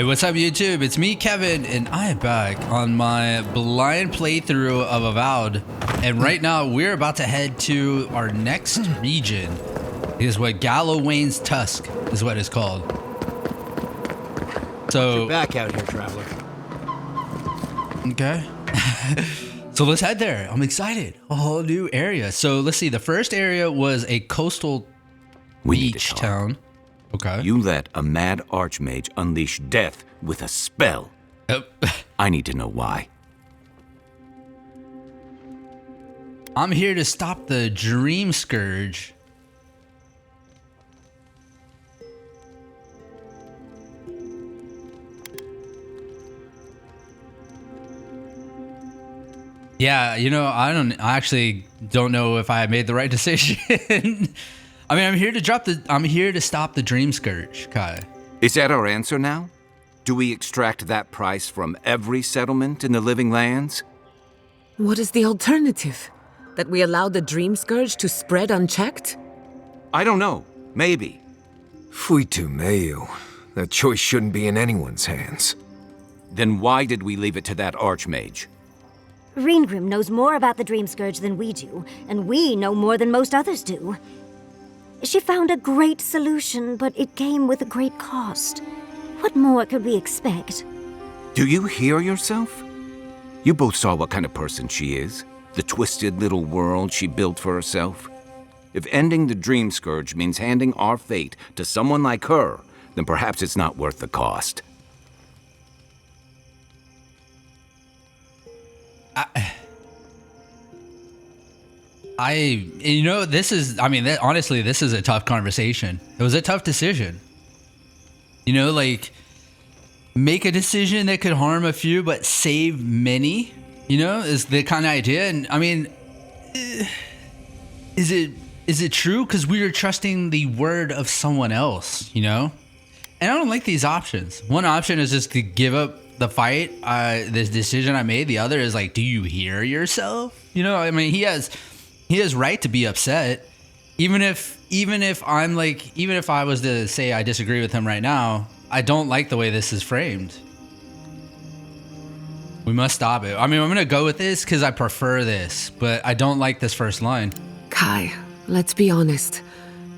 Hey, what's up YouTube? It's me, Kevin, and I am back on my blind playthrough of Avowed. And right now, we're about to head to our next region. It is what Galawain's Tusk is what it's called. So you're back out here, traveler. Okay. So let's head there. I'm excited. A whole new area. So let's see. The first area was a coastal beach town. Okay. You let a mad archmage unleash death with a spell. I need to know why. I'm here to stop the Dream Scourge. Yeah, you know, I actually don't know if I made the right decision. I mean, I'm here to stop the Dream Scourge, Kai. Is that our answer now? Do we extract that price from every settlement in the Living Lands? What is the alternative? That we allow the Dream Scourge to spread unchecked? I don't know. Maybe. Fuitu Mayu. That choice shouldn't be in anyone's hands. Then why did we leave it to that archmage? Reengrim knows more about the Dream Scourge than we do, and we know more than most others do. She found a great solution, but it came with a great cost. What more could we expect? Do you hear yourself? You both saw what kind of person she is. The twisted little world she built for herself. If ending the Dream Scourge means handing our fate to someone like her, then perhaps it's not worth the cost. You know, this is, I mean, honestly, this is a tough conversation. It was a tough decision. You know, like, make a decision that could harm a few but save many, you know, is the kind of idea. And I mean, is it true? Because we are trusting the word of someone else, you know? And I don't like these options. One option is just to give up the fight, this decision I made. The other is like, do you hear yourself? You know, I mean, he has right to be upset. Even if I'm like, even if I was to say I disagree with him right now, I don't like the way this is framed. We must stop it. I mean, I'm gonna go with this because I prefer this, but I don't like this first line. Kai, let's be honest.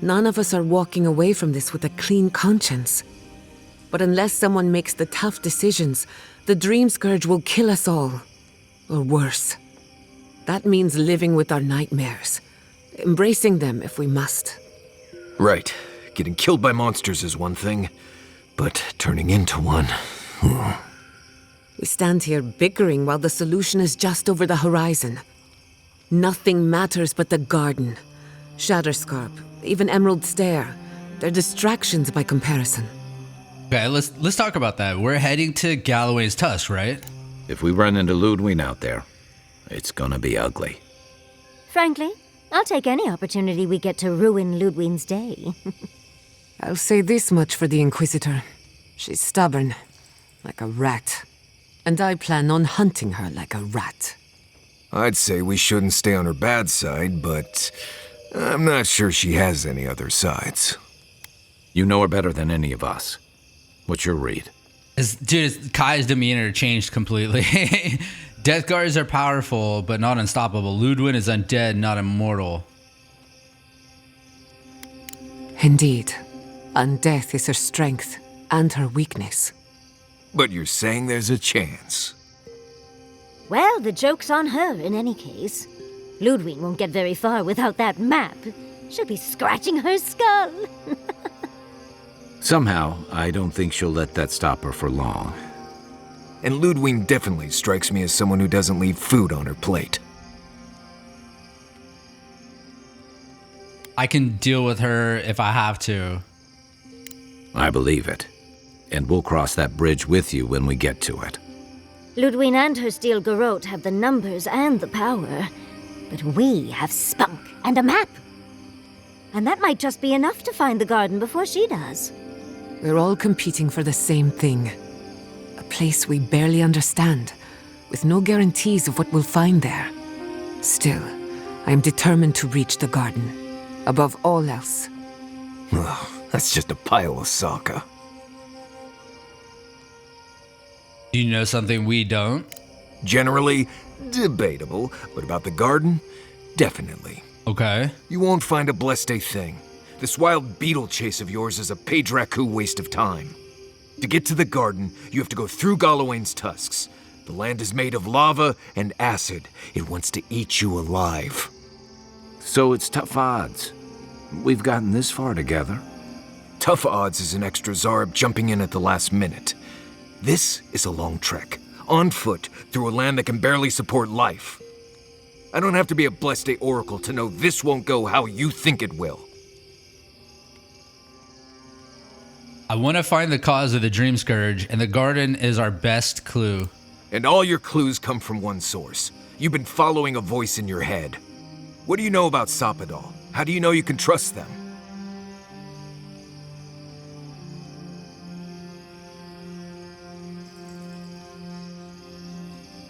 None of us are walking away from this with a clean conscience. But unless someone makes the tough decisions, the Dream Scourge will kill us all. Or worse. That means living with our nightmares. Embracing them if we must. Right. Getting killed by monsters is one thing, but turning into one... We stand here bickering while the solution is just over the horizon. Nothing matters but the garden. Shatterscarp, even Emerald Stair. They're distractions by comparison. Okay, let's talk about that. We're heading to Galawain's Tusk, right? If we run into Ludwig out there, it's gonna be ugly. Frankly, I'll take any opportunity we get to ruin Ludwig's day. I'll say this much for the Inquisitor. She's stubborn, like a rat. And I plan on hunting her like a rat. I'd say we shouldn't stay on her bad side, but I'm not sure she has any other sides. You know her better than any of us. What's your read? Dude, Kai's demeanor changed completely. Death Guards are powerful, but not unstoppable. Ludwig is undead, not immortal. Indeed. Undeath is her strength and her weakness. But you're saying there's a chance? Well, the joke's on her in any case. Ludwig won't get very far without that map. She'll be scratching her skull. Somehow, I don't think she'll let that stop her for long. And Ludwig definitely strikes me as someone who doesn't leave food on her plate. I can deal with her if I have to. I believe it. And we'll cross that bridge with you when we get to it. Ludwig and her steel garrote have the numbers and the power. But we have spunk and a map. And that might just be enough to find the garden before she does. We're all competing for the same thing. A place we barely understand, with no guarantees of what we'll find there. Still, I am determined to reach the garden, above all else. Ugh, that's just a pile of Sokka. Do you know something we don't? Generally, debatable, but about the garden, definitely. Okay. You won't find a blessed thing. This wild beetle chase of yours is a page-raku waste of time. To get to the garden, you have to go through Galawain's tusks. The land is made of lava and acid. It wants to eat you alive. So it's tough odds. We've gotten this far together. Tough odds is an extra Zarb jumping in at the last minute. This is a long trek, on foot, through a land that can barely support life. I don't have to be a Blessed Oracle to know this won't go how you think it will. I want to find the cause of the Dream Scourge, and the garden is our best clue. And all your clues come from one source. You've been following a voice in your head. What do you know about Sapadal? How do you know you can trust them?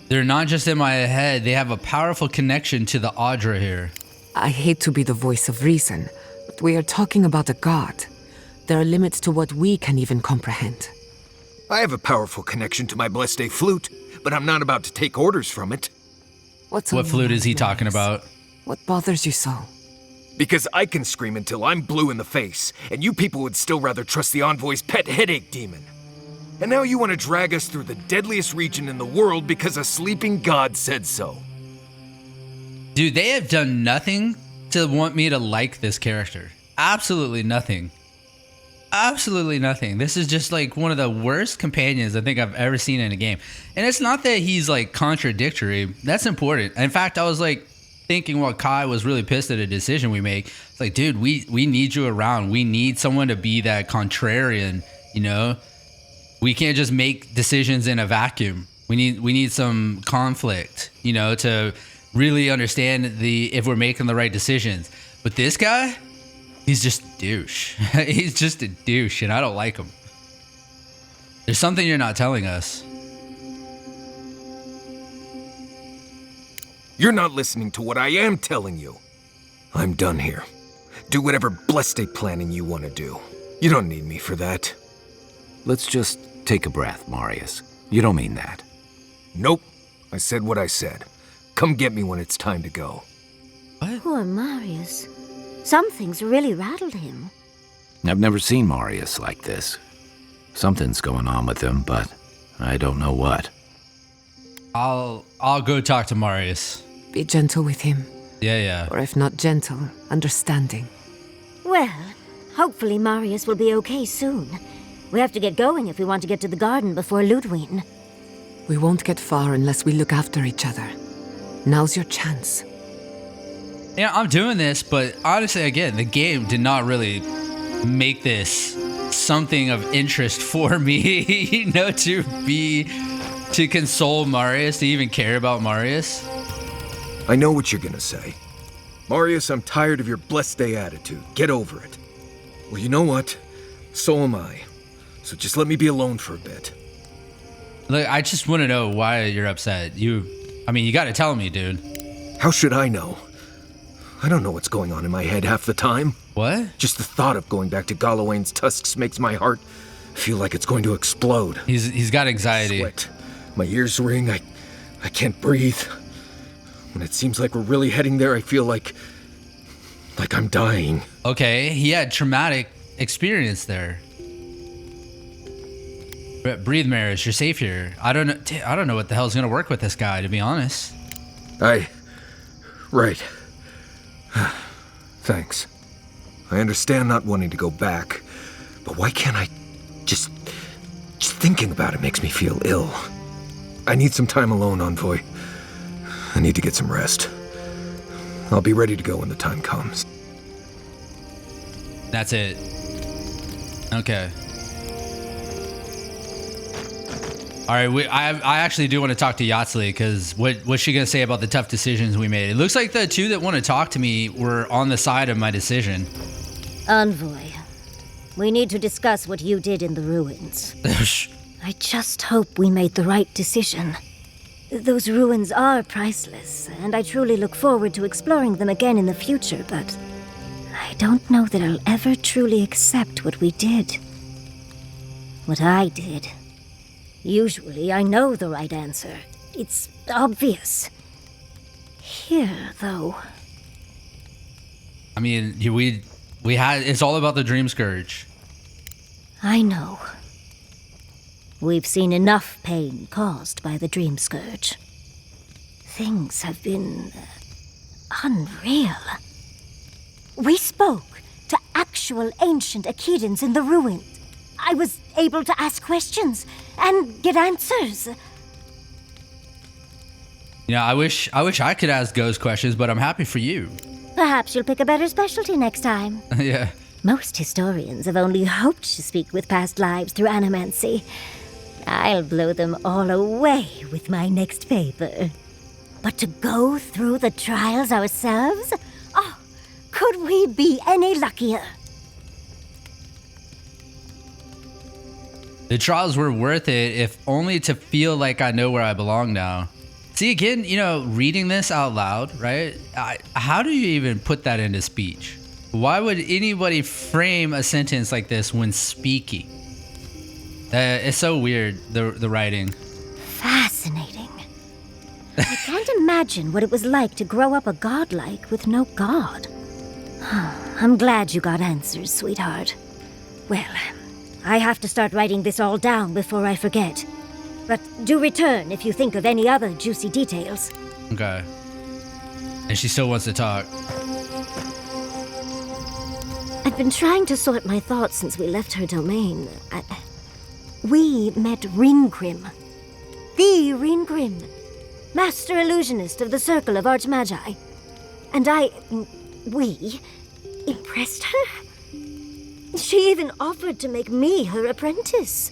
They're not just in my head, they have a powerful connection to the Audra here. I hate to be the voice of reason, but we are talking about a god. There are limits to what we can even comprehend. I have a powerful connection to my Blessed flute, but I'm not about to take orders from it. What flute is he talking about? What bothers you so? Because I can scream until I'm blue in the face, and you people would still rather trust the Envoy's pet headache demon. And now you want to drag us through the deadliest region in the world because a sleeping god said so. Dude, they have done nothing to want me to like this character. Absolutely nothing. Absolutely nothing. This is just like one of the worst companions I think I've ever seen in a game. And it's not that he's like contradictory. That's important. In fact, I was like thinking while Kai was really pissed at a decision we make. It's like, dude, we need you around. We need someone to be that contrarian, you know? We can't just make decisions in a vacuum. We need some conflict, you know, to really understand if we're making the right decisions. But this guy, he's just a douche. He's just a douche, and I don't like him. There's something you're not telling us. You're not listening to what I am telling you. I'm done here. Do whatever blessed planning you want to do. You don't need me for that. Let's just take a breath, Marius. You don't mean that. Nope. I said what I said. Come get me when it's time to go. What? Poor Marius. Something's really rattled him. I've never seen Marius like this. Something's going on with him, but I don't know what. I'll go talk to Marius. Be gentle with him. Yeah. Or if not gentle, understanding. Well, hopefully Marius will be okay soon. We have to get going if we want to get to the garden before Ludwig. We won't get far unless we look after each other. Now's your chance. Yeah, I'm doing this, but honestly, again, the game did not really make this something of interest for me, you know, to console Marius, to even care about Marius. I know what you're gonna say. Marius, I'm tired of your blessed day attitude. Get over it. Well, you know what? So am I. So just let me be alone for a bit. Look, I just want to know why you're upset. You gotta tell me, dude. How should I know? I don't know what's going on in my head half the time. What? Just the thought of going back to Galawain's tusks makes my heart feel like it's going to explode. He's got anxiety. Sweat. My ears ring. I can't breathe. When it seems like we're really heading there, I feel like I'm dying. Okay, he had traumatic experience there. Breathe, Marius. You're safe here. I don't know what the hell's gonna work with this guy, to be honest. Right. Thanks. I understand not wanting to go back, but why can't I just thinking about it makes me feel ill. I need some time alone, Envoy. I need to get some rest. I'll be ready to go when the time comes. That's it. Okay. All right, I actually do want to talk to Yatsli, because what's she going to say about the tough decisions we made? It looks like the two that want to talk to me were on the side of my decision. Envoy, we need to discuss what you did in the ruins. I just hope we made the right decision. Those ruins are priceless, and I truly look forward to exploring them again in the future, but I don't know that I'll ever truly accept what we did. What I did. Usually I know the right answer. It's obvious. Here, though. I mean, we had. It's all about the Dream Scourge. I know. We've seen enough pain caused by the Dream Scourge. Things have been unreal. We spoke to actual ancient Akedans in the ruins. I was able to ask questions and get answers. You know, I wish I could ask ghost questions, but I'm happy for you. Perhaps you'll pick a better specialty next time. Yeah. Most historians have only hoped to speak with past lives through animancy. I'll blow them all away with my next paper. But to go through the trials ourselves? Oh, could we be any luckier? The trials were worth it, if only to feel like I know where I belong now. See, again, you know, reading this out loud, right? How do you even put that into speech? Why would anybody frame a sentence like this when speaking? It's so weird, the writing. Fascinating. I can't imagine what it was like to grow up a godlike with no god. I'm glad you got answers, sweetheart. Well, I have to start writing this all down before I forget. But do return if you think of any other juicy details. Okay. And she still wants to talk. I've been trying to sort my thoughts since we left her domain. We met Ringgrim. The Ringgrim. Master illusionist of the Circle of Archmagi. And we impressed her? She even offered to make me her apprentice.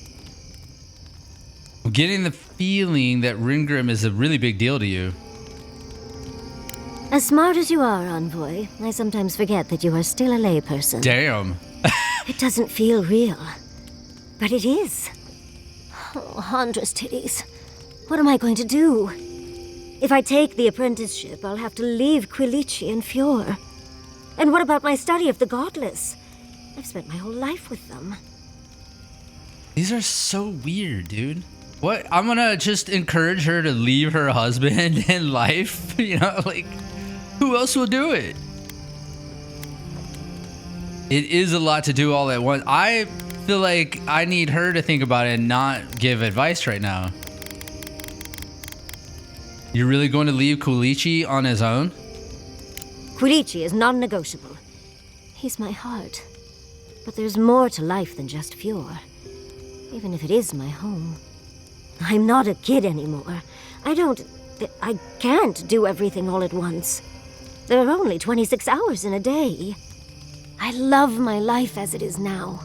I'm getting the feeling that Ringgrim is a really big deal to you. As smart as you are, Envoy, I sometimes forget that you are still a layperson. Damn. It doesn't feel real. But it is. Oh, Handra's titties. What am I going to do? If I take the apprenticeship, I'll have to leave Quilici and Fjord. And what about my study of the Godless? I've spent my whole life with them. These are so weird, dude. What? I'm gonna just encourage her to leave her husband in life? You know, like, who else will do it? It is a lot to do all at once. I feel like I need her to think about it and not give advice right now. You're really going to leave Quilici on his own? Quilici is non-negotiable. He's my heart. But there's more to life than just Fjord. Even if it is my home. I'm not a kid anymore. I can't do everything all at once. There are only 26 hours in a day. I love my life as it is now.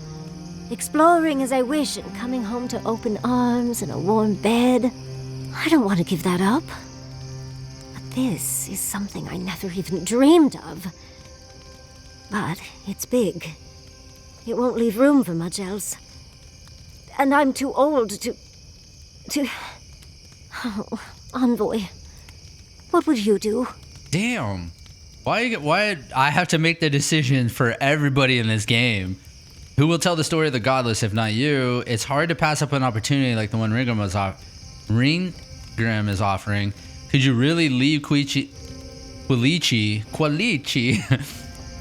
Exploring as I wish and coming home to open arms and a warm bed. I don't want to give that up. But this is something I never even dreamed of. But it's big. It won't leave room for much else. And I'm too old to... Oh, Envoy. What would you do? Damn. Why I have to make the decision for everybody in this game? Who will tell the story of the Godless if not you? It's hard to pass up an opportunity like the one Ringgrim is offering. Could you really leave Quilici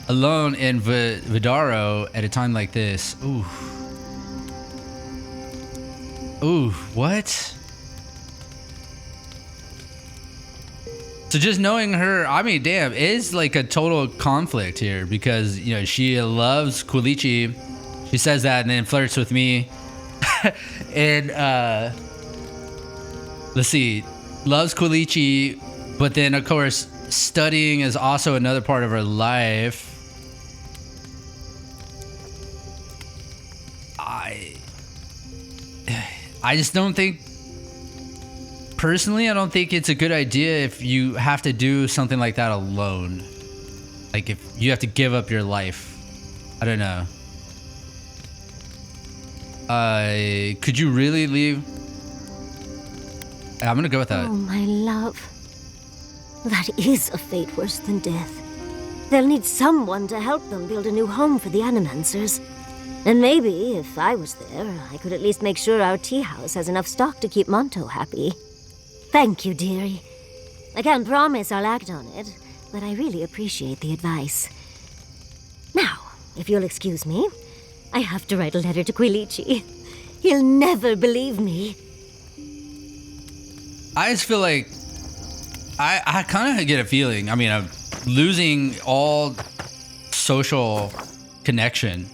alone in Vidaro at a time like this? Ooh. Ooh, what? So just knowing her, I mean, damn, it is like a total conflict here because, you know, she loves Quilici. She says that and then flirts with me. And, let's see, loves Quilici, but then, of course, studying is also another part of her life. I just don't think, personally, I don't think it's a good idea if you have to do something like that alone. Like if you have to give up your life. I don't know. Could you really leave? I'm gonna go with that. Oh, my love. That is a fate worse than death. They'll need someone to help them build a new home for the Animancers. And maybe, if I was there, I could at least make sure our tea house has enough stock to keep Monto happy. Thank you, dearie. I can't promise I'll act on it, but I really appreciate the advice. Now, if you'll excuse me, I have to write a letter to Quilichi. He'll never believe me. I just feel like I kind of get a feeling. I mean, I'm losing all social connection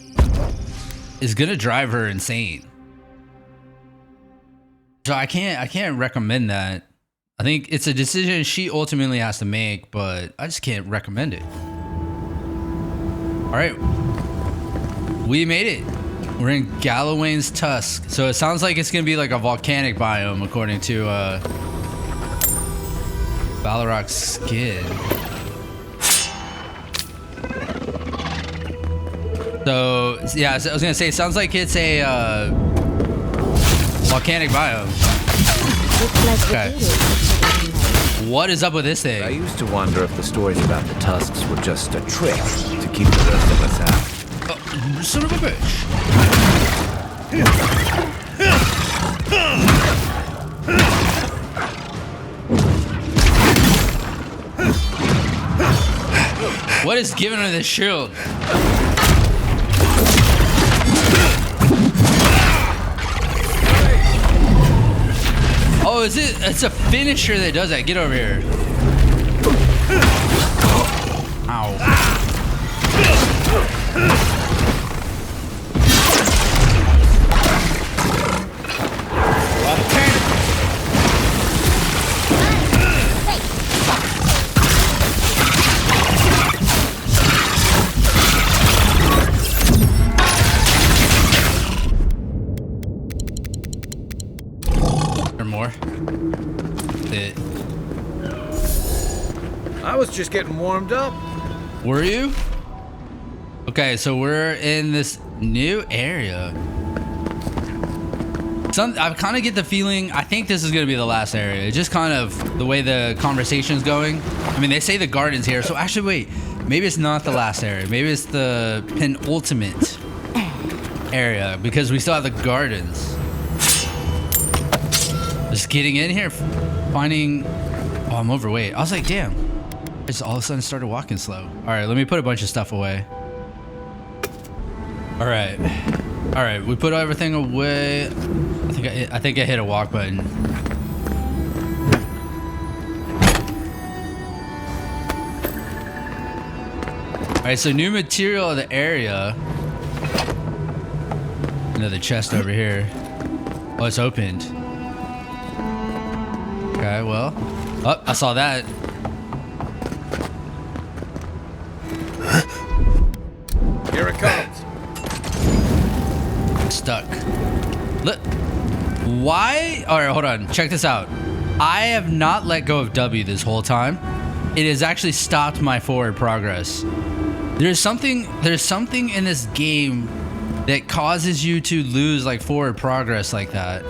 is gonna drive her insane. So I can't recommend that. I think it's a decision she ultimately has to make, but I just can't recommend it. All right, we made it. We're in Galawain's Tusk. So it sounds like it's gonna be like a volcanic biome, according to Balrog's skin. So yeah, I was gonna say, it sounds like it's a volcanic biome. Okay. What is up with this I thing? used to wonder if the stories about the Tusks were just a trick to keep the rest of us out. Son of a bitch. What is giving her this shield? Oh, is it? It's a finisher that does that. Get over here. Ow. More. I was just getting warmed up. Were you? Okay, so we're in this new area. I kind of get the feeling, I think this is going to be the last area. It's just kind of the way the conversation's going. I mean, they say the garden's here, so actually, wait. Maybe it's not the last area. Maybe it's the penultimate area, because we still have the gardens. Just getting in here, finding... Oh, I'm overweight. I was like, damn. I just all of a sudden started walking slow. All right, let me put a bunch of stuff away. All right. All right, we put everything away. I think I hit a walk button. All right, so new material of the area. Another chest over here. Oh, it's opened. Okay, well. Oh, I saw that. Here it comes. Stuck. Look. Why? All right, hold on. Check this out. I have not let go of W this whole time. It has actually stopped my forward progress. There's something in this game that causes you to lose like forward progress like that.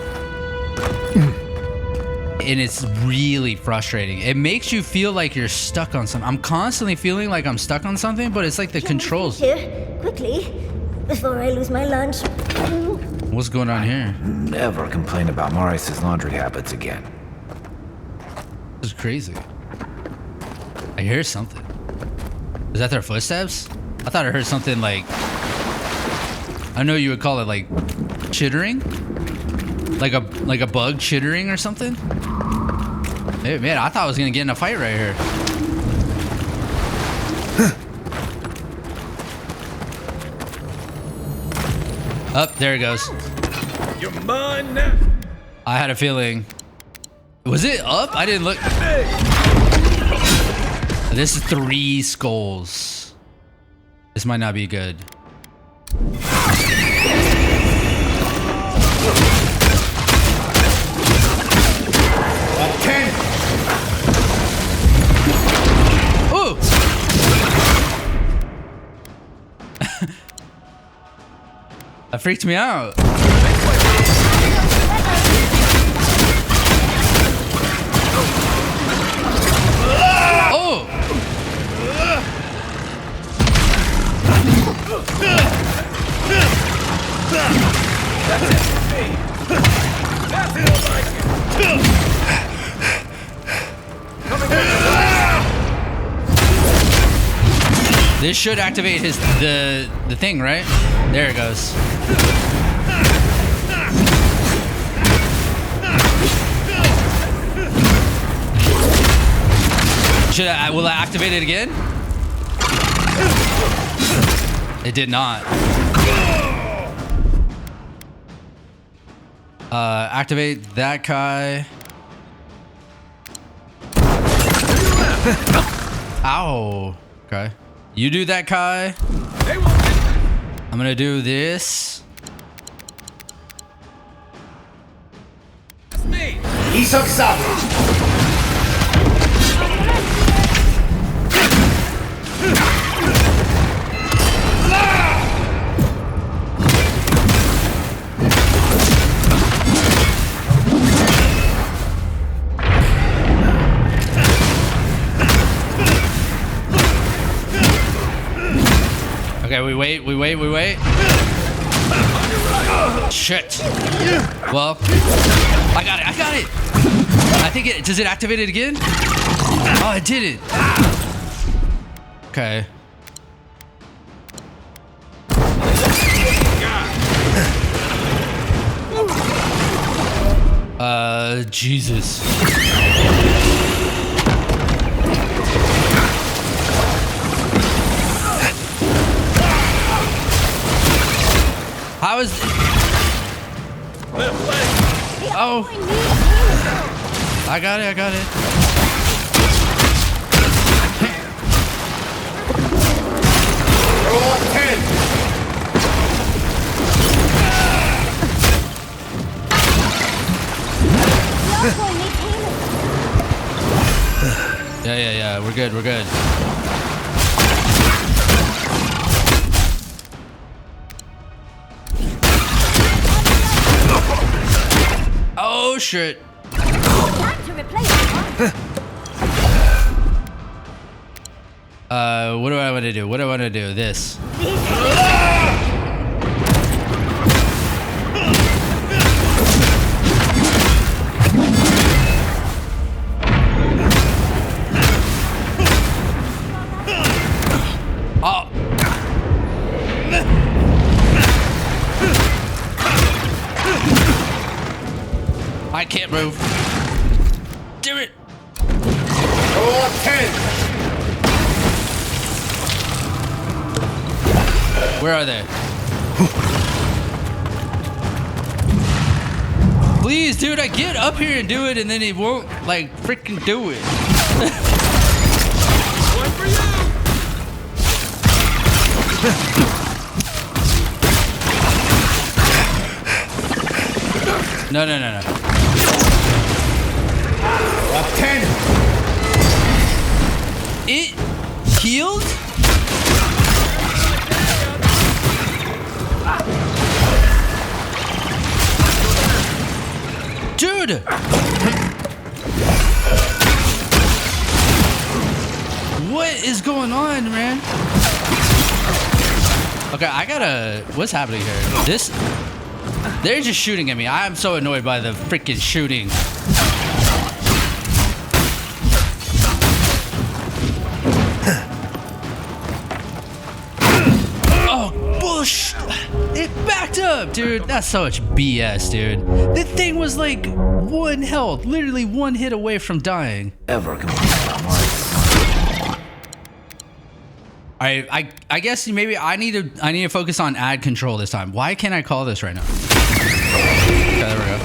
And it's really frustrating. It makes you feel like you're stuck on something. I'm constantly feeling like I'm stuck on something, but it's like the controls. Here, quickly, before I lose my lunch. What's going on here? Never complain about Maurice's laundry habits again. This is crazy. I hear something. Is that their footsteps? I thought I heard something like... I know you would call it like chittering? Like a bug chittering or something? Hey, man, I thought I was gonna get in a fight right here. Up, there it goes. You're mine now. I had a feeling. Was it up? I didn't look. This is 3 skulls. This might not be good. Ooh! That freaked me out. Oh! This should activate the thing, right? There it goes. Will I activate it again? It did not. Activate that guy. Ow. Okay. You do that, Kai. I'm gonna do this. Okay, we wait. Shit. Well, I got it. I think it, does it activate it again? Oh, it did it. Okay. Jesus. How is it? Oh. I got it. Roll 10. Yeah. We're good. Oh shit. What do I want to do? This. Oh. I can't move. Do it. Roll 10. Where are they? Please, dude, I get up here and do it, and then he won't, like, freaking do it. One for you! No. Up 10. It healed? Dude! What is going on, man? Okay, I gotta... What's happening here? They're just shooting at me. I am so annoyed by the freaking shooting. Oh, bullshit. It backed up, dude. That's so much BS, dude. The thing was like 1 health, literally 1 hit away from dying. I guess maybe I need to focus on ad control this time. Why can't I call this right now? Okay, there we go.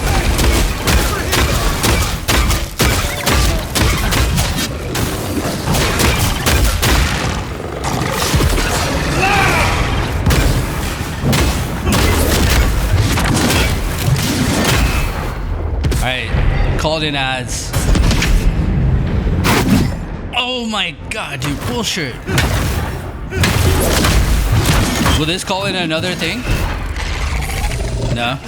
Alright, called in ads. Oh my god, dude, bullshit. Will this call in another thing? No.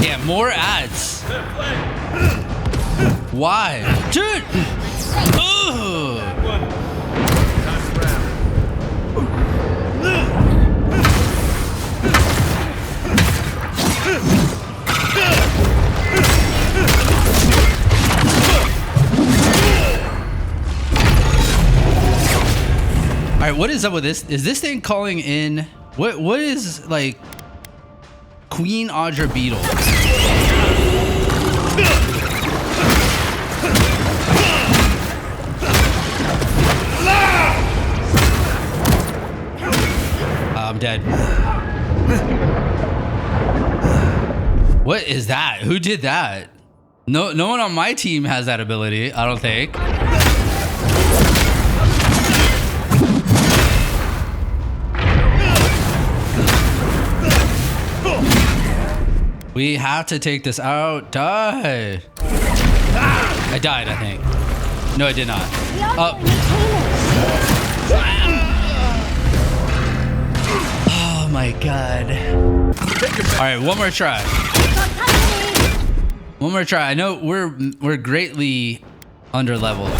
Yeah, more ads. Why? Dude! Ugh. right, what is up with this? Is this thing calling in? What is like Queen Audra Beetle? I'm dead. What is that? Who did that? No one on my team has that ability, I don't think. We have to take this out. Die. I died, I think. No, I did not. Oh my god. All right, one more try. One more try. I know we're greatly under leveled.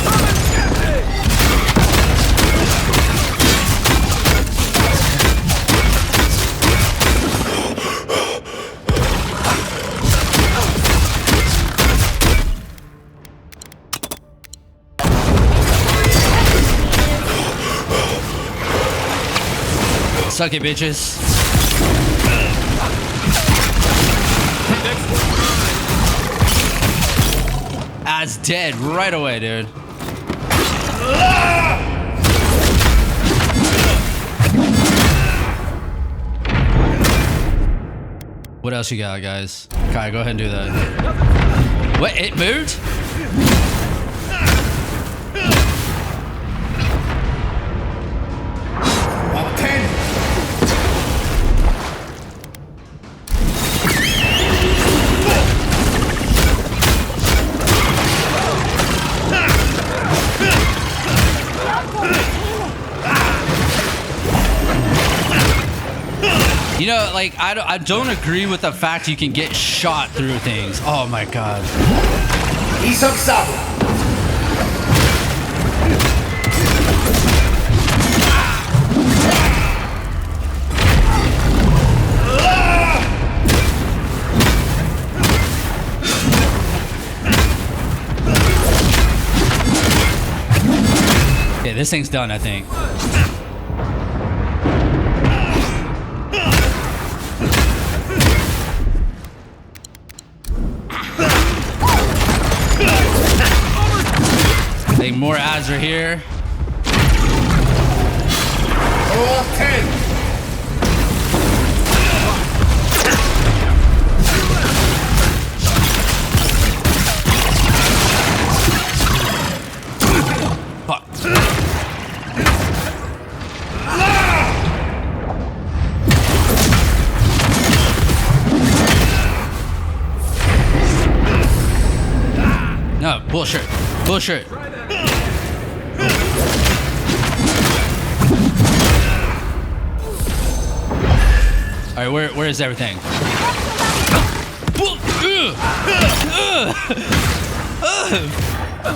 Suck it, bitches. That's dead right away, dude. What else you got, guys? Okay, go ahead and do that. What? It moved? You know, like, I don't agree with the fact you can get shot through things. Oh my god. Okay, this thing's done, I think. More ads are here. All 10. Fuck. No, bullshit. Bullshit. All right, where is everything?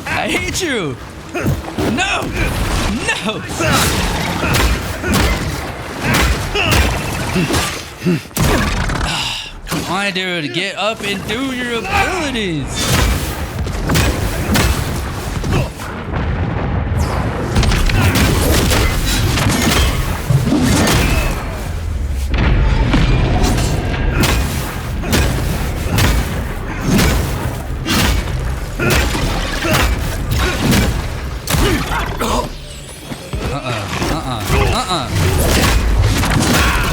I hate you. No, no. Come on, dude, get up and do your abilities.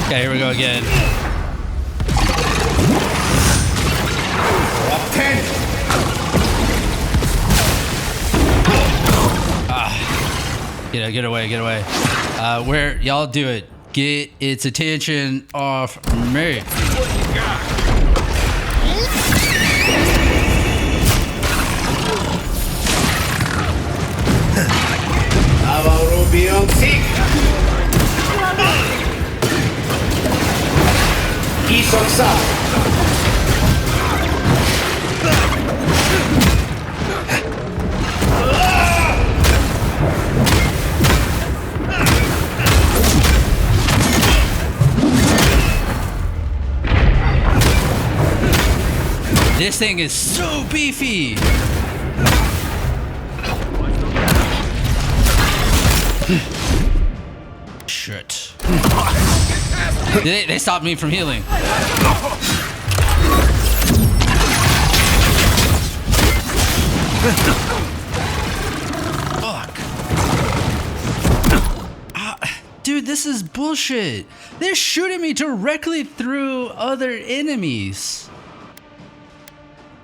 Okay, here we go again. Get away, get away. Where y'all do it? Get its attention off me. This thing is so beefy. Shit. They stopped me from healing. Fuck. Dude, this is bullshit. They're shooting me directly through other enemies.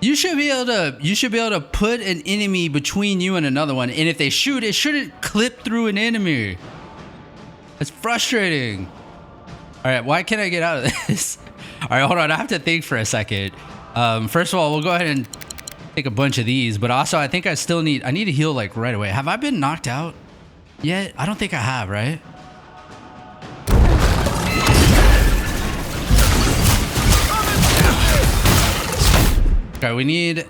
You should be able to put an enemy between you and another one, and if they shoot, it shouldn't clip through an enemy. It's frustrating. All right, why can't I get out of this? All right, hold on. I have to think for a second. First of all, we'll go ahead and take a bunch of these, but also I think I need to heal like right away. Have I been knocked out yet? I don't think I have, right? Okay, we need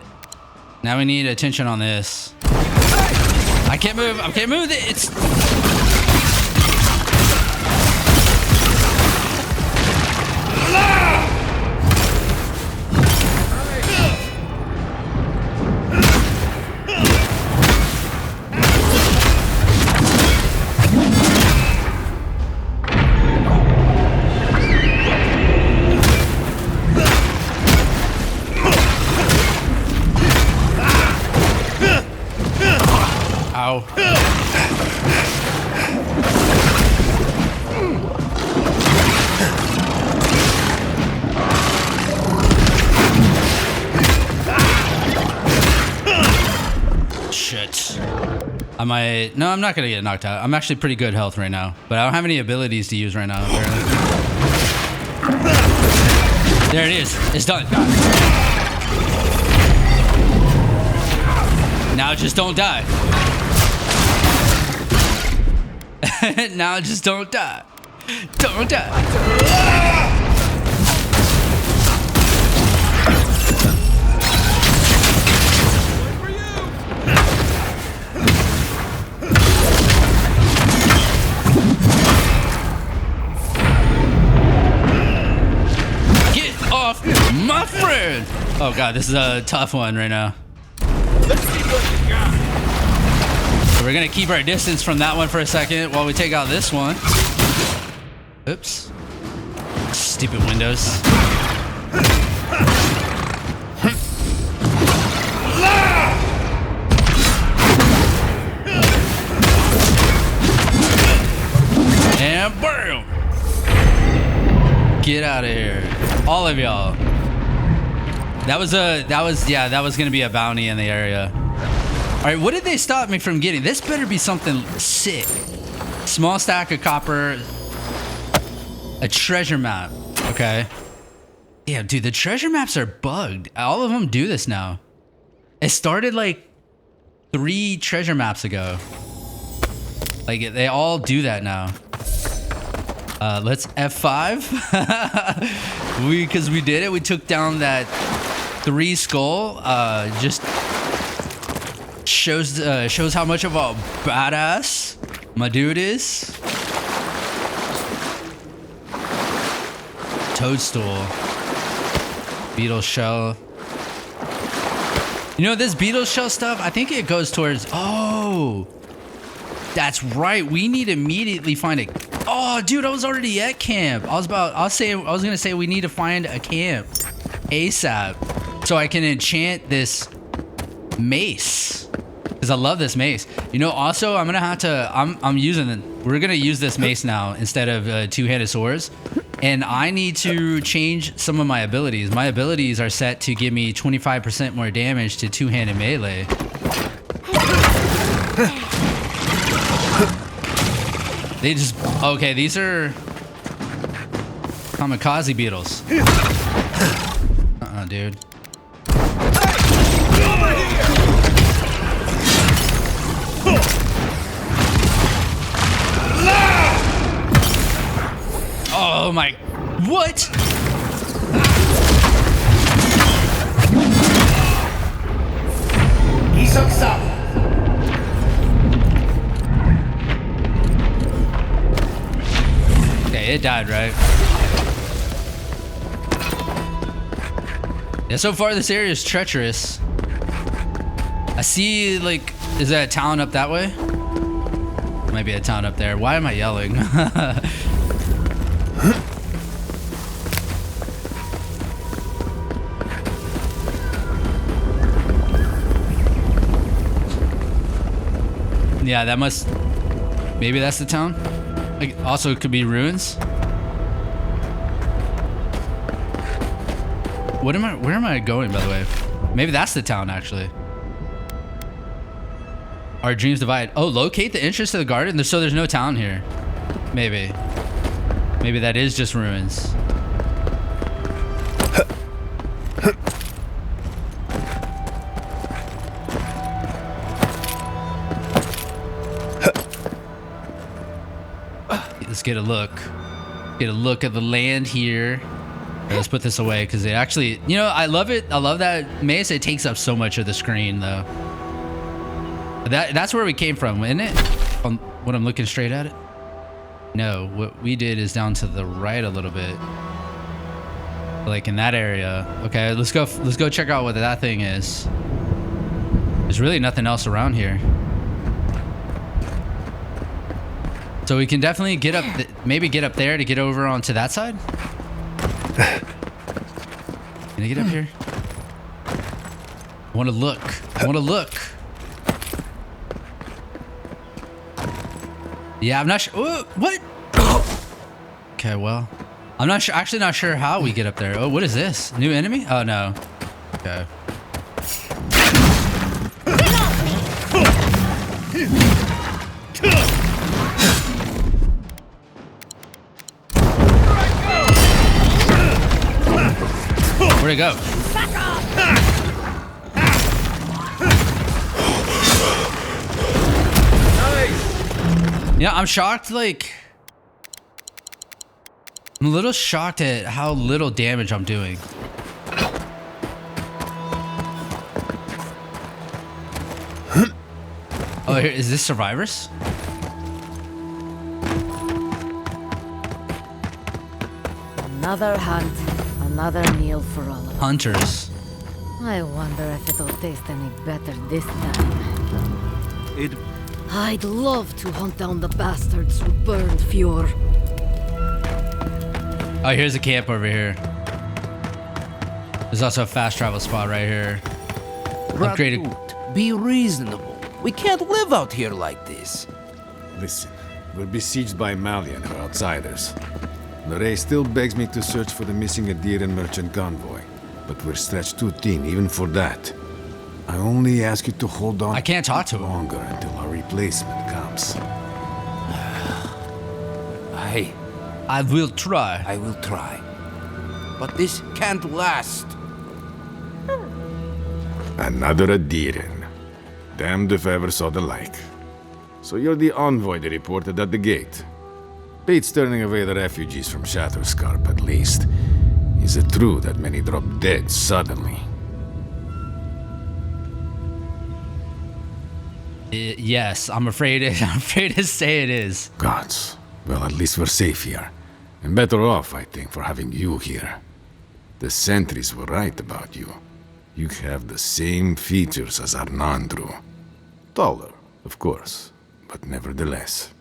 attention on this. I can't move. It's ow. Shit. No, I'm not gonna get knocked out. I'm actually pretty good health right now, but I don't have any abilities to use right now, apparently. There it is. It's done. Now just don't die. Now just don't die. Don't die. Get off my friend. Oh god, this is a tough one right now. So we're gonna keep our distance from that one for a second while we take out this one. Oops. Stupid windows. And boom! Get out of here. All of y'all. That was gonna be a bounty in the area. All right, what did they stop me from getting? This better be something sick. Small stack of copper, a treasure map. Okay. Yeah, dude, the treasure maps are bugged. All of them do this now. It started like 3 treasure maps ago. Like they all do that now. Let's F5. Because we did it. We took down that 3 skull. Just shows how much of a badass my dude is. Toadstool. Beetle shell. You know, this beetle shell stuff, I think it goes towards... Oh! That's right. We need to immediately find a... Oh, dude, I was already at camp. I was gonna say we need to find a camp ASAP so I can enchant this mace. Because I love this mace. You know, also, I'm gonna have to... We're gonna use this mace now instead of two-handed swords. And I need to change some of my abilities. My abilities are set to give me 25% more damage to two-handed melee. They just... Okay, these are... kamikaze beetles. Dude. Oh my... What? He's up. Okay, it died, right? Yeah, so far this area is treacherous. I see, like... Is that a town up that way? Might be a town up there. Why am I yelling? Yeah, that must... Maybe that's the town? Like, also, it could be ruins. Where am I going, by the way? Maybe that's the town, actually. Our dreams divide. Oh, locate the entrance to the garden? So there's no town here. Maybe. Maybe that is just ruins. Let's get a look. Get a look at the land here. Okay, let's put this away because it actually, you know, I love it. I love that maze. It takes up so much of the screen, though. That's where we came from, isn't it? When I'm looking straight at it. No, what we did is down to the right a little bit, like in that area. Okay, let's go. Let's go check out what that thing is. There's really nothing else around here. So we can definitely get up, maybe get up there to get over onto that side. Can I get up here? I want to look. I want to look. Yeah, I'm not sure. What? Okay, well, I'm not sure. Actually, not sure how we get up there. Oh, what is this? New enemy? Oh no. Okay. Where'd it go? Yeah, I'm shocked, like... I'm a little shocked at how little damage I'm doing. Oh, here, is this survivors? Another hunt, another meal for all of us. Hunters. I wonder if it'll taste any better this time. I'd love to hunt down the bastards who burned Fjord. Oh, here's a camp over here. There's also a fast travel spot right here. Upgraded. Ratut, be reasonable. We can't live out here like this. Listen, we're besieged by Malia and her outsiders. Lorraine still begs me to search for the missing Adiran merchant convoy, but we're stretched too thin even for that. I only ask you to hold on. I can't talk to him. Longer until our replacement comes. I will try. I will try. But this can't last. Another Adiran. Damned if I ever saw the like. So you're the envoy they reported at the gate. Beats turning away the refugees from Shatterscarp, at least. Is it true that many drop dead suddenly? Yes, I'm afraid to say it is. Gods. Well, at least we're safe here. And better off, I think, for having you here. The sentries were right about you. You have the same features as Arnandru. Taller, of course, but nevertheless.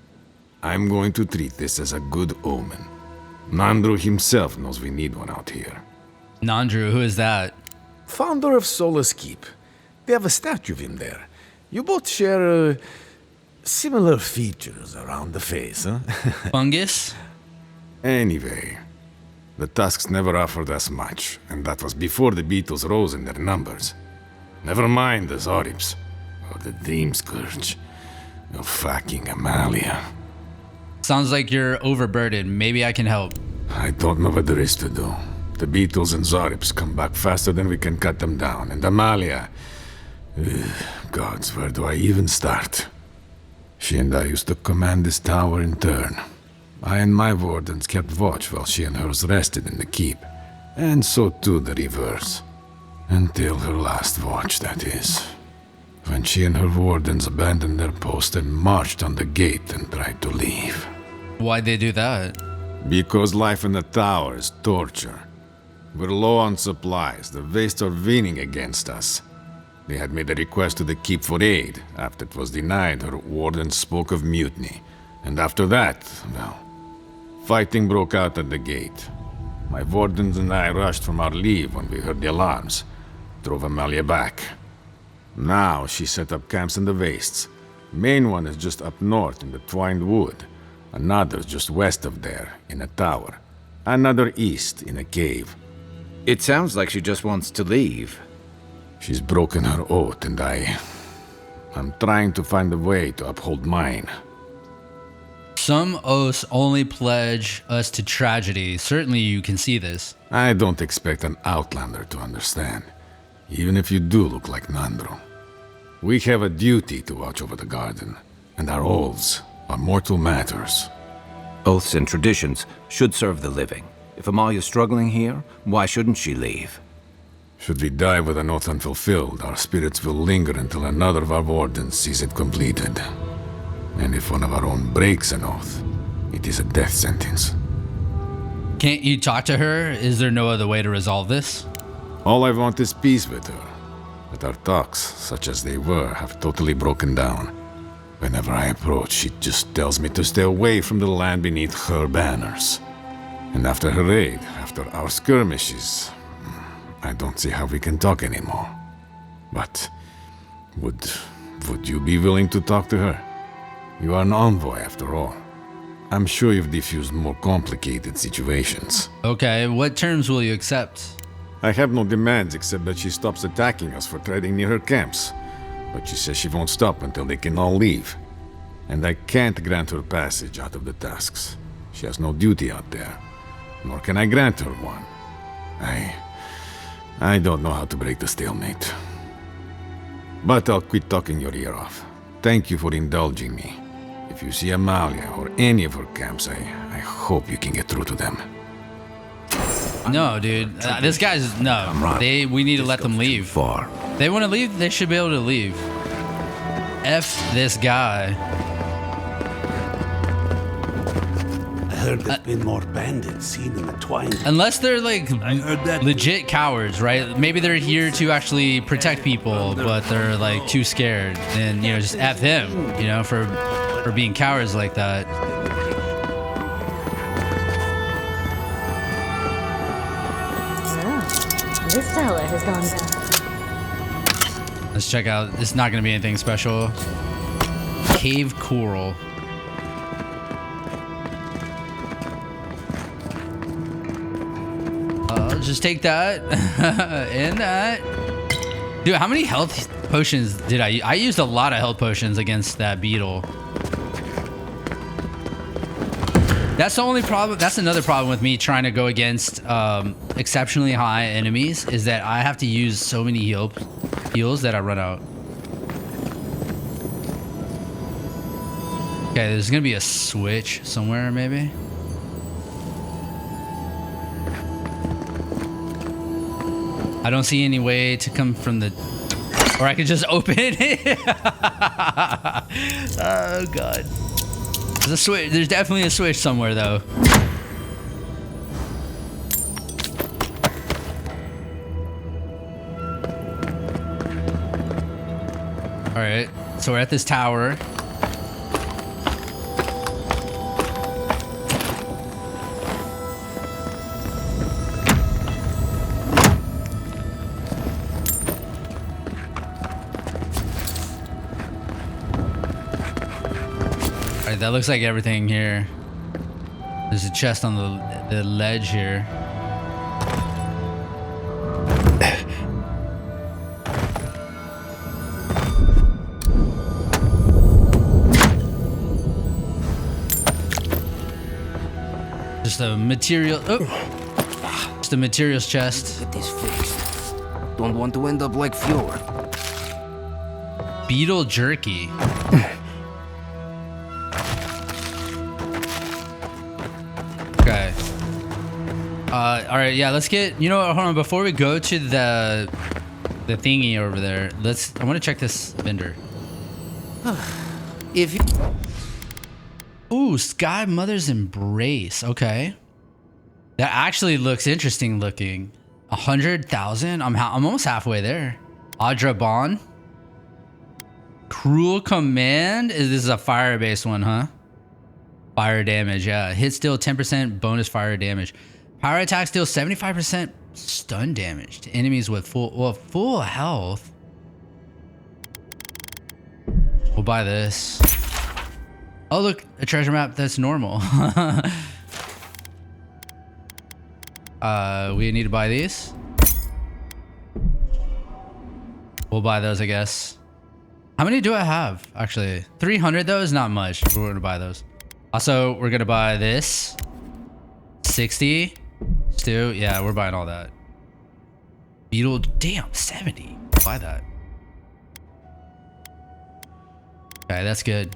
I'm going to treat this as a good omen. Nandru himself knows we need one out here. Nandru, who is that? Founder of Solace Keep. They have a statue of him there. You both share similar features around the face, huh? Fungus? Anyway, the Tusks never offered us much, and that was before the beetles rose in their numbers. Never mind the Zorips, or the Dream Scourge, or fucking Amalia. Sounds like you're overburdened. Maybe I can help. I don't know what there is to do. The beetles and Zorips come back faster than we can cut them down, and Amalia... Gods, where do I even start? She and I used to command this tower in turn. I and my wardens kept watch while she and hers rested in the keep, and so too the reverse. Until her last watch, that is. When she and her wardens abandoned their post and marched on the gate and tried to leave. Why'd they do that? Because life in the tower is torture. We're low on supplies, the Waste are winning against us. They had made a request to the keep for aid. After it was denied, her warden spoke of mutiny. And after that, well, fighting broke out at the gate. My wardens and I rushed from our leave when we heard the alarms. Drove Amalia back. Now she set up camps in the wastes. Main one is just up north in the Twined Wood. Another just west of there, in a tower. Another east, in a cave. It sounds like she just wants to leave. She's broken her oath, and I'm trying to find a way to uphold mine. Some oaths only pledge us to tragedy. Certainly you can see this. I don't expect an outlander to understand, even if you do look like Nandro. We have a duty to watch over the garden, and our oaths are mortal matters. Oaths and traditions should serve the living. If Amalia's struggling here, why shouldn't she leave? Should we die with an oath unfulfilled, our spirits will linger until another of our wardens sees it completed. And if one of our own breaks an oath, it is a death sentence. Can't you talk to her? Is there no other way to resolve this? All I want is peace with her. But our Tusks, such as they were, have totally broken down. Whenever I approach, she just tells me to stay away from the land beneath her banners. And after her raid, after our skirmishes, I don't see how we can talk anymore. But would you be willing to talk to her? You are an envoy, after all. I'm sure you've diffused more complicated situations. Okay, what terms will you accept? I have no demands except that she stops attacking us for treading near her camps. But she says she won't stop until they can all leave. And I can't grant her passage out of the Tusks. She has no duty out there. Nor can I grant her one. I don't know how to break the stalemate. But I'll quit talking your ear off. Thank you for indulging me. If you see Amalia or any of her camps, I hope you can get through to them. No, dude. This guy's no. We need to let them leave. Far. They want to leave. They should be able to leave. F this guy. I heard there's been more bandits seen in the Twine. Unless they're like I heard that legit cowards, right? Maybe they're here to actually protect people, but they're like too scared. And just F him, for being cowards like that. This cellar has gone down. Let's check out. It's not going to be anything special. Cave coral. I'll just take that and that. Dude, how many health potions did I used a lot of health potions against that beetle. That's the only problem. That's another problem with me trying to go against exceptionally high enemies is that I have to use so many heals that I run out. Okay, there's gonna be a switch somewhere, maybe. I don't see any way to come from the, or I could just open it. Oh god. There's a switch. There's definitely a switch somewhere, though. All right, so we're at this tower. That looks like everything here. There's a chest on the ledge here. Just a material. Oh, just a materials chest. Get this fixed. Don't want to end up like Fjord. Beetle jerky. Okay. All right. Yeah. Let's get. Hold on. Before we go to the thingy over there, I want to check this vendor. If you... Ooh, Sky Mother's Embrace. Okay. That actually looks interesting looking. 100,000. I'm almost halfway there. Adrabon. Cruel Command. This is a fire-based one, huh? Fire damage, yeah. Hit steal 10% bonus fire damage. Power attack steal 75% stun damage to enemies with full health. We'll buy this. Oh, look, a treasure map that's normal. We need to buy these. We'll buy those, I guess. How many do I have? Actually, 300 though is not much. We're gonna buy those. Also, we're gonna buy this. 60. Stew. Yeah, we're buying all that. Beetle. Damn, 70. Buy that. Okay, that's good.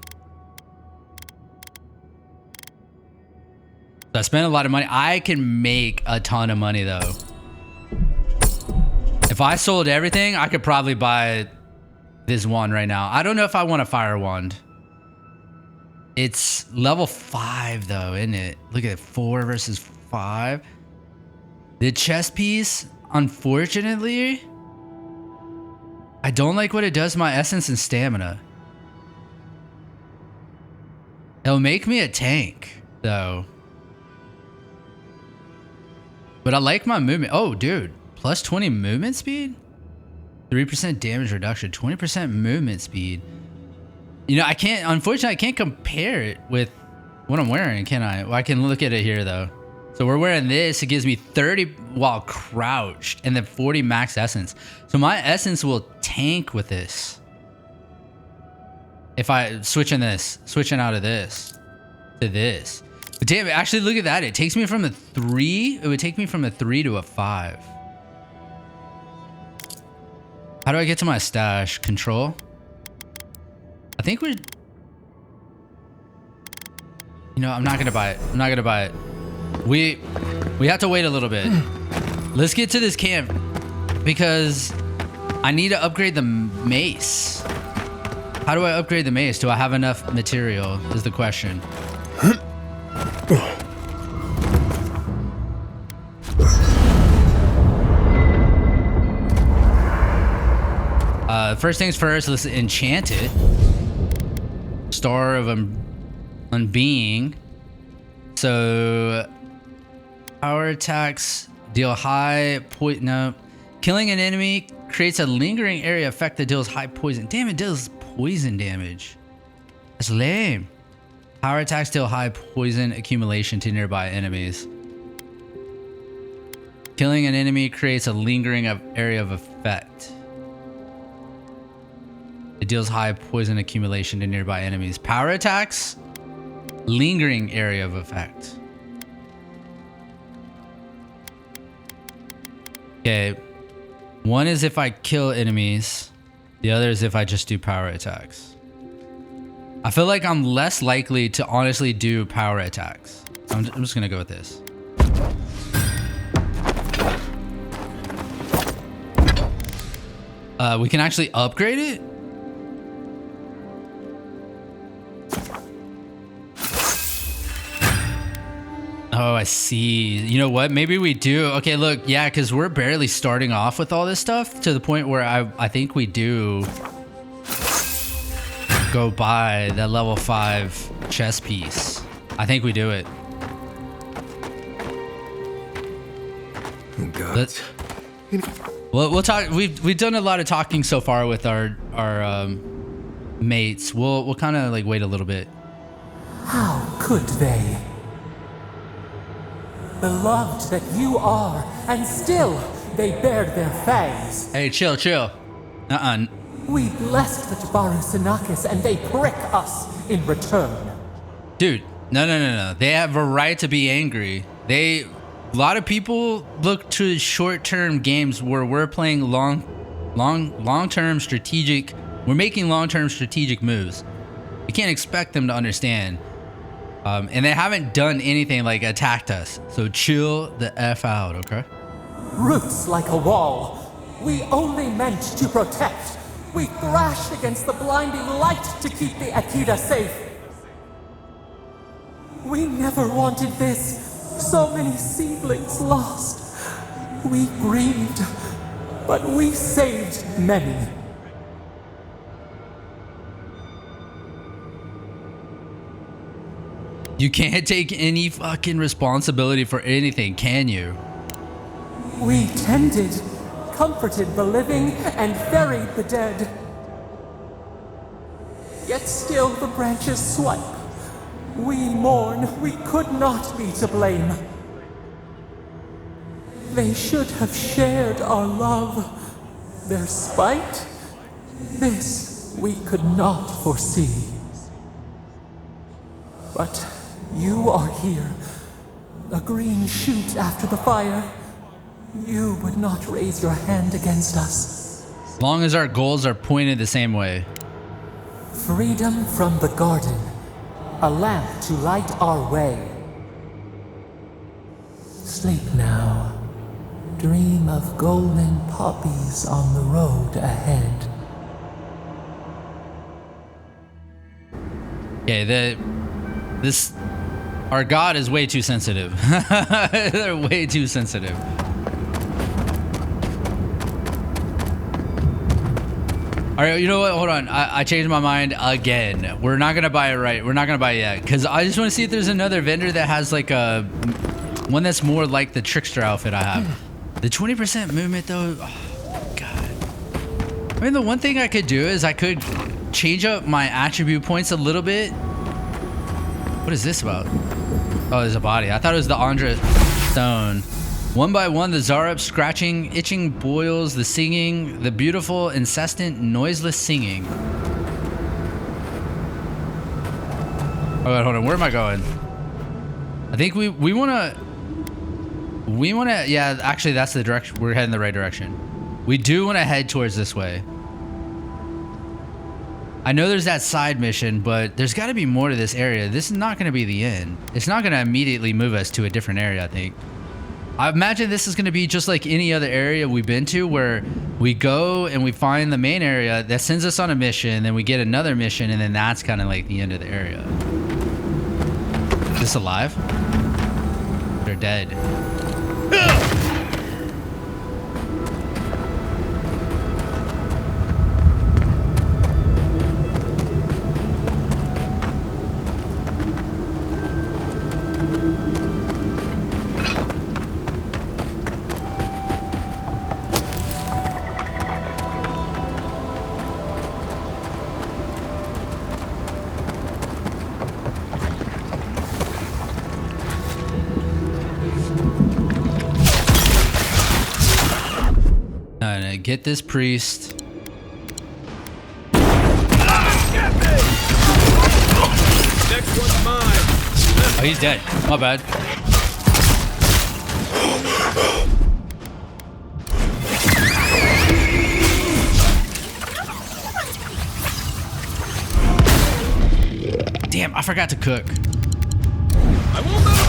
So I spent a lot of money. I can make a ton of money though. If I sold everything, I could probably buy this wand right now. I don't know if I want a fire wand. It's level 5 though, isn't it? Look at it, 4 versus 5. The chest piece, unfortunately, I don't like what it does to my essence and stamina. It'll make me a tank though. But I like my movement. Oh, dude. Plus 20 movement speed? 3% damage reduction. 20% movement speed. You know, I can't... Unfortunately, I can't compare it with what I'm wearing, can I? Well, I can look at it here, though. So we're wearing this. It gives me 30 while crouched. And then 40 max essence. So my essence will tank with this. If I... Switching out of this to this. But damn, actually look at that. It takes me from a 3. It would take me from a 3 to a 5. How do I get to my stash? Control? I think we... You know, I'm not gonna buy it. I'm not gonna buy it. We have to wait a little bit. Let's get to this camp. Because I need to upgrade the mace. How do I upgrade the mace? Do I have enough material? Is the question. First things first, let's enchant it. Star of Unbeing. So, power attacks deal high poison. No, killing an enemy creates a lingering area effect that deals high poison. Damn, it deals poison damage. That's lame. Power attacks deal high poison accumulation to nearby enemies. Killing an enemy creates a lingering area of effect. It deals high poison accumulation to nearby enemies. Power attacks, lingering area of effect. Okay. One is if I kill enemies. The other is if I just do power attacks. I feel like I'm less likely to honestly do power attacks. I'm just gonna go with this. We can actually upgrade it? Oh, I see. You know what? Maybe we do. Okay, look. Yeah, because we're barely starting off with all this stuff to the point where I think we do go buy that level 5 chest piece. I think we do it. Oh, God. Well, we'll talk. We've done a lot of talking so far with our mates. We'll kind of like wait a little bit. How could they? Beloved that you are, and still they bared their fangs. Hey, chill. We blessed the Tabaru Sanakis, and they prick us in return. Dude, no. They have a right to be angry. A lot of people look to short-term games where we're playing long-term strategic. We're making long-term strategic moves. You can't expect them to understand. And they haven't done anything like attacked us. So chill the F out, okay? Roots like a wall. We only meant to protect. We thrashed against the blinding light to keep the Akita safe. We never wanted this. So many seedlings lost. We grieved. but we saved many. You can't take any fucking responsibility for anything, can you? We tended, comforted the living, and buried the dead. Yet still the branches swipe. We mourn, we could not be to blame. They should have shared our love. Their spite, this we could not foresee. But you are here, a green shoot after the fire. You would not raise your hand against us. As long as our goals are pointed the same way. Freedom from the garden, a lamp to light our way. Sleep now. Dream of golden poppies on the road ahead. Okay, our god is way too sensitive. They're way too sensitive. All right, you know what? Hold on. I changed my mind again. We're not gonna buy it right. We're not gonna buy it yet because I just want to see if there's another vendor that has like a one that's more like the trickster outfit I have. The 20% movement though, oh god. I mean, the one thing I could do is I could change up my attribute points a little bit. What is this about? Oh, there's a body. I thought it was the Andra stone. One by one, the Zarup scratching, itching boils, the singing, the beautiful, incessant, noiseless singing. Oh, hold on. Where am I going? I think we want to, yeah, actually that's the direction. We're heading the right direction. We do want to head towards this way. I know there's that side mission, but there's got to be more to this area. This is not going to be the end. It's not going to immediately move us to a different area, I think. I imagine this is going to be just like any other area we've been to where we go and we find the main area that sends us on a mission, then we get another mission, and then that's kind of like the end of the area. Is this alive? They're dead. Get this priest. Next one's mine. Oh, he's dead. My bad. Damn, I forgot to cook. I won't let him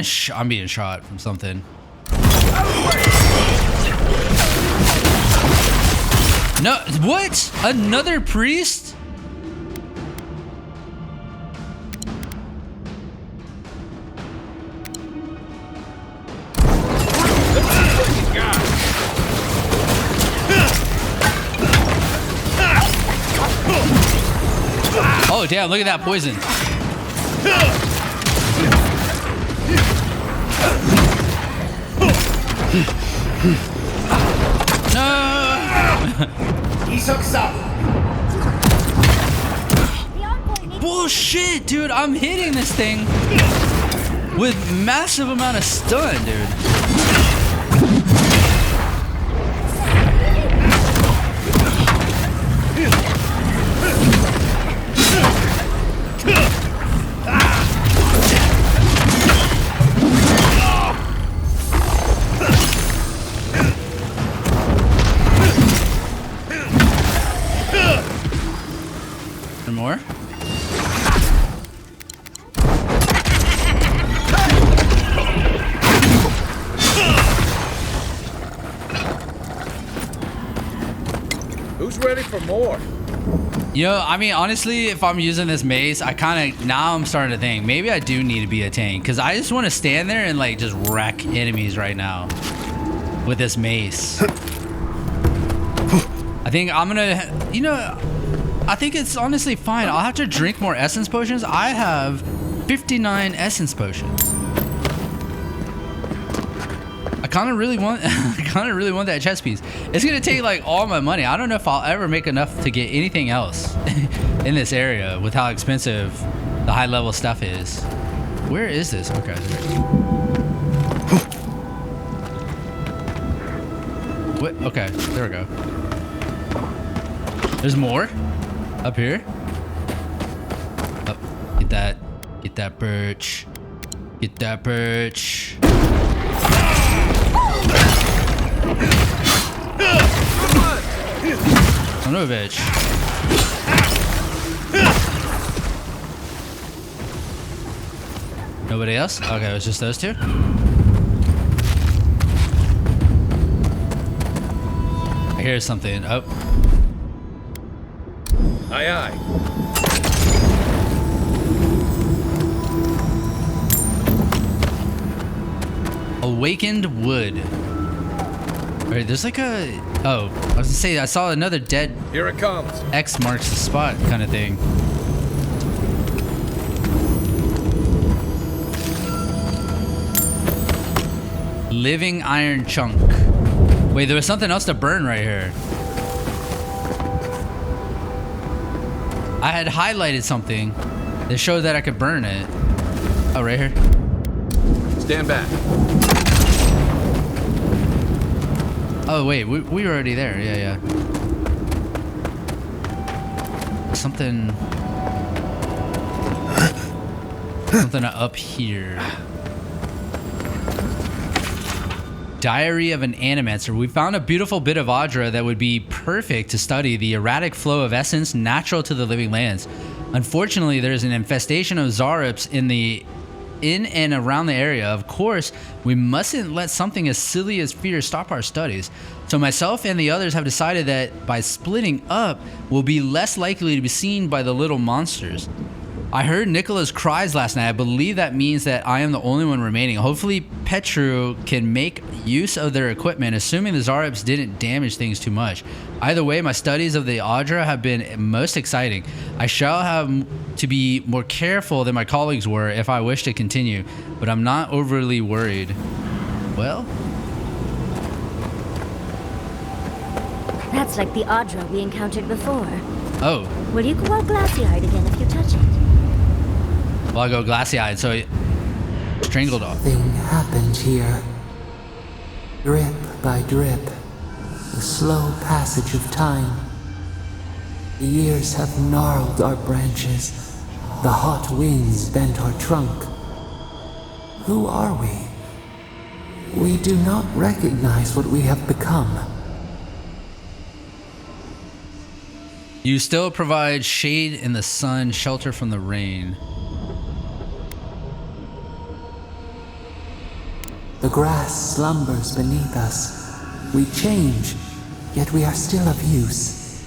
through. I'm being shot from something. No, what? Another priest? Oh damn, look at that poison. No! He sucks up. Bullshit, dude. I'm hitting this thing with massive amount of stun, dude. More? Who's ready for more? You know, I mean, honestly, if I'm using this mace, now I'm starting to think maybe I do need to be a tank, because I just want to stand there and like just wreck enemies right now with this mace. I think I'm gonna, you know, I think it's honestly fine. I'll have to drink more essence potions. I have 59 essence potions. I kind of really want that chest piece. It's gonna take like all my money. I don't know if I'll ever make enough to get anything else in this area with how expensive the high level stuff is. Where is this? Okay. What? Okay, there we go. There's more up here. Oh, get that birch. Get that birch. Son of a bitch. Nobody else? Okay, it was just those two. I hear something. Oh. Aye, aye. Awakened wood. Alright, there's like a... Oh, I was gonna say, I saw another dead... Here it comes. X marks the spot kind of thing. Living iron chunk. Wait, there was something else to burn right here. I had highlighted something that showed that I could burn it. Oh, right here. Stand back. Oh, wait, we were already there. Yeah. Something up here. Diary of an Animancer. We found a beautiful bit of Audra that would be perfect to study the erratic flow of essence natural to the living lands. Unfortunately, there's an infestation of Zarups in and around the area. Of course, we mustn't let something as silly as fear stop our studies. So myself and the others have decided that by splitting up, we'll be less likely to be seen by the little monsters. I heard Nicola's cries last night. I believe that means that I am the only one remaining. Hopefully Petru can make use of their equipment, assuming the Zarups didn't damage things too much. Either way, my studies of the Audra have been most exciting. I shall have to be more careful than my colleagues were if I wish to continue, but I'm not overly worried. Well? That's like the Audra we encountered before. Oh. Will you go all glassy-eyed again if you touch it? Well, I go glassy-eyed, so it strangled off. Something happened here. Drip by drip. The slow passage of time. The years have gnarled our branches. The hot winds bent our trunk. Who are we? We do not recognize what we have become. You still provide shade in the sun, shelter from the rain. The grass slumbers beneath us. We change, yet we are still of use.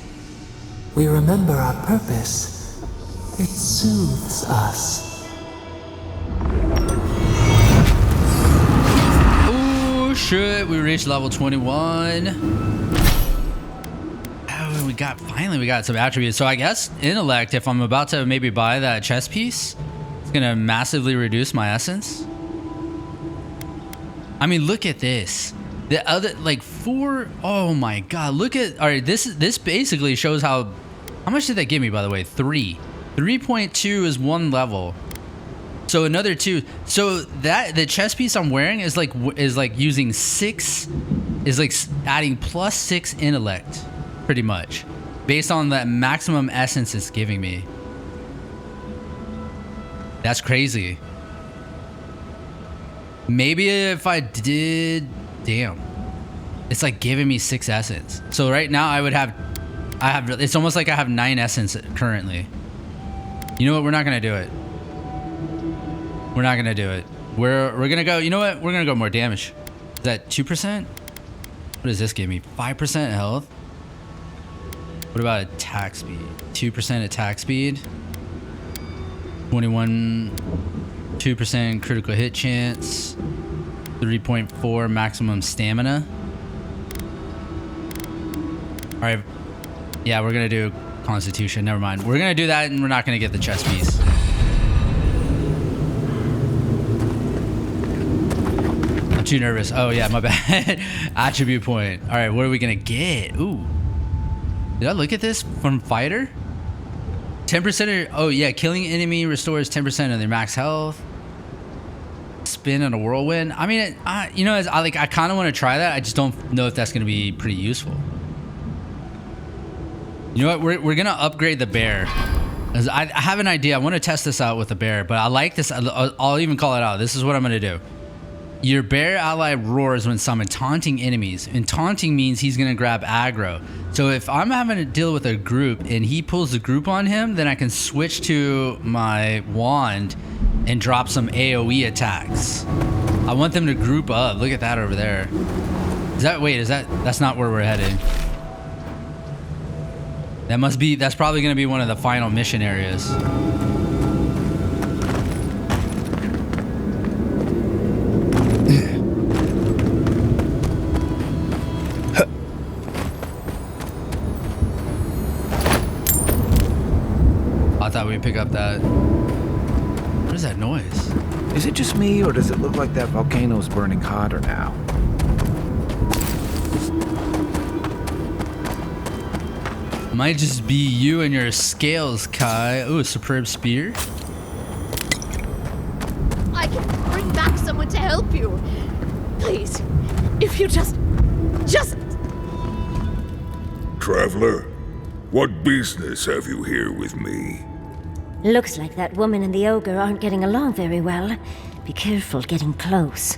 We remember our purpose. It soothes us. Oh shit, we reached level 21. Finally we got some attributes. So I guess intellect, if I'm about to maybe buy that chest piece, it's gonna massively reduce my essence. I mean, look at this. The other, like, 4, oh my god, look at, all right, this basically shows how much did that give me, by the way? 3. 3.2 is 1 level. So another 2. So that, the chest piece I'm wearing is like using 6, is like adding plus 6 intellect, pretty much, based on that maximum essence it's giving me. That's crazy. Maybe if I did, damn, it's like giving me 6 essence. So right now I have, it's almost like I have 9 essence currently. You know what? We're not gonna do it. We're not gonna do it. We're gonna go, you know what? We're gonna go more damage. Is that 2%? What does this give me? 5% health? What about attack speed? 2% attack speed. 2% critical hit chance. 3.4 maximum stamina. All right. Yeah, we're gonna do Constitution. Never mind. We're gonna do that, and we're not gonna get the chest piece. I'm too nervous. Oh yeah, my bad. Attribute point. All right, what are we gonna get? Ooh. Did I look at this from fighter? 10%. Oh yeah, killing enemy restores 10% of their max health. Spin on a whirlwind. I mean, you know, I kind of want to try that. I just don't know if that's gonna be pretty useful. You know what? We're gonna upgrade the bear. I have an idea. I want to test this out with the bear, but I like this. I'll even call it out. This is what I'm gonna do. Your bear ally roars when summoned, taunting enemies, and taunting means he's gonna grab aggro. So if I'm having to deal with a group and he pulls the group on him, then I can switch to my wand and drop some AoE attacks. I want them to group up. Look at that over there. That's not where we're headed. That's probably gonna be one of the final mission areas. I thought we'd pick up that. What is that noise? Is it just me, or does it look like that volcano's burning hotter now? Might just be you and your scales, Kai. Ooh, a superb spear. I can bring back someone to help you. Please, if you just... Traveler, what business have you here with me? Looks like that woman and the ogre aren't getting along very well. Be careful getting close.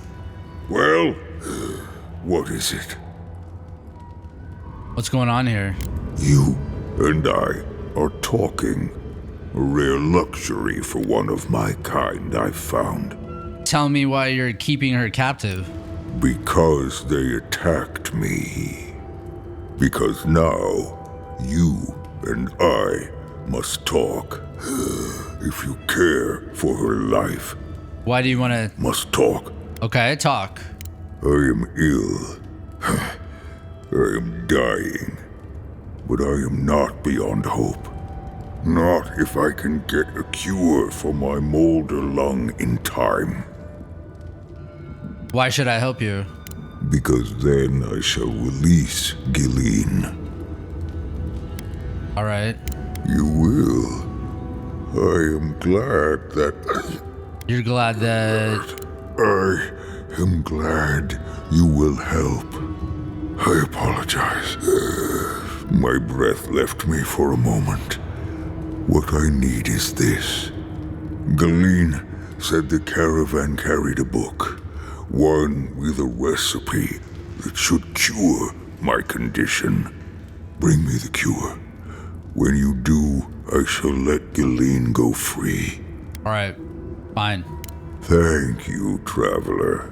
Well, what is it? What's going on here? You and I are talking. A rare luxury for one of my kind, I've found. Tell me why you're keeping her captive. Because they attacked me. Because now, you and I must talk. If you care for her life. Why do you want to... Must talk. Okay, talk. I am ill. I am dying. But I am not beyond hope. Not if I can get a cure for my molder lung in time. Why should I help you? Because then I shall release Galawain. All right. You will. I am glad that... You're glad that... I am glad you will help. I apologize. My breath left me for a moment. What I need is this. Galawain said the caravan carried a book. One with a recipe that should cure my condition. Bring me the cure. When you do, I shall let Galawain go free. All right, fine. Thank you, traveler.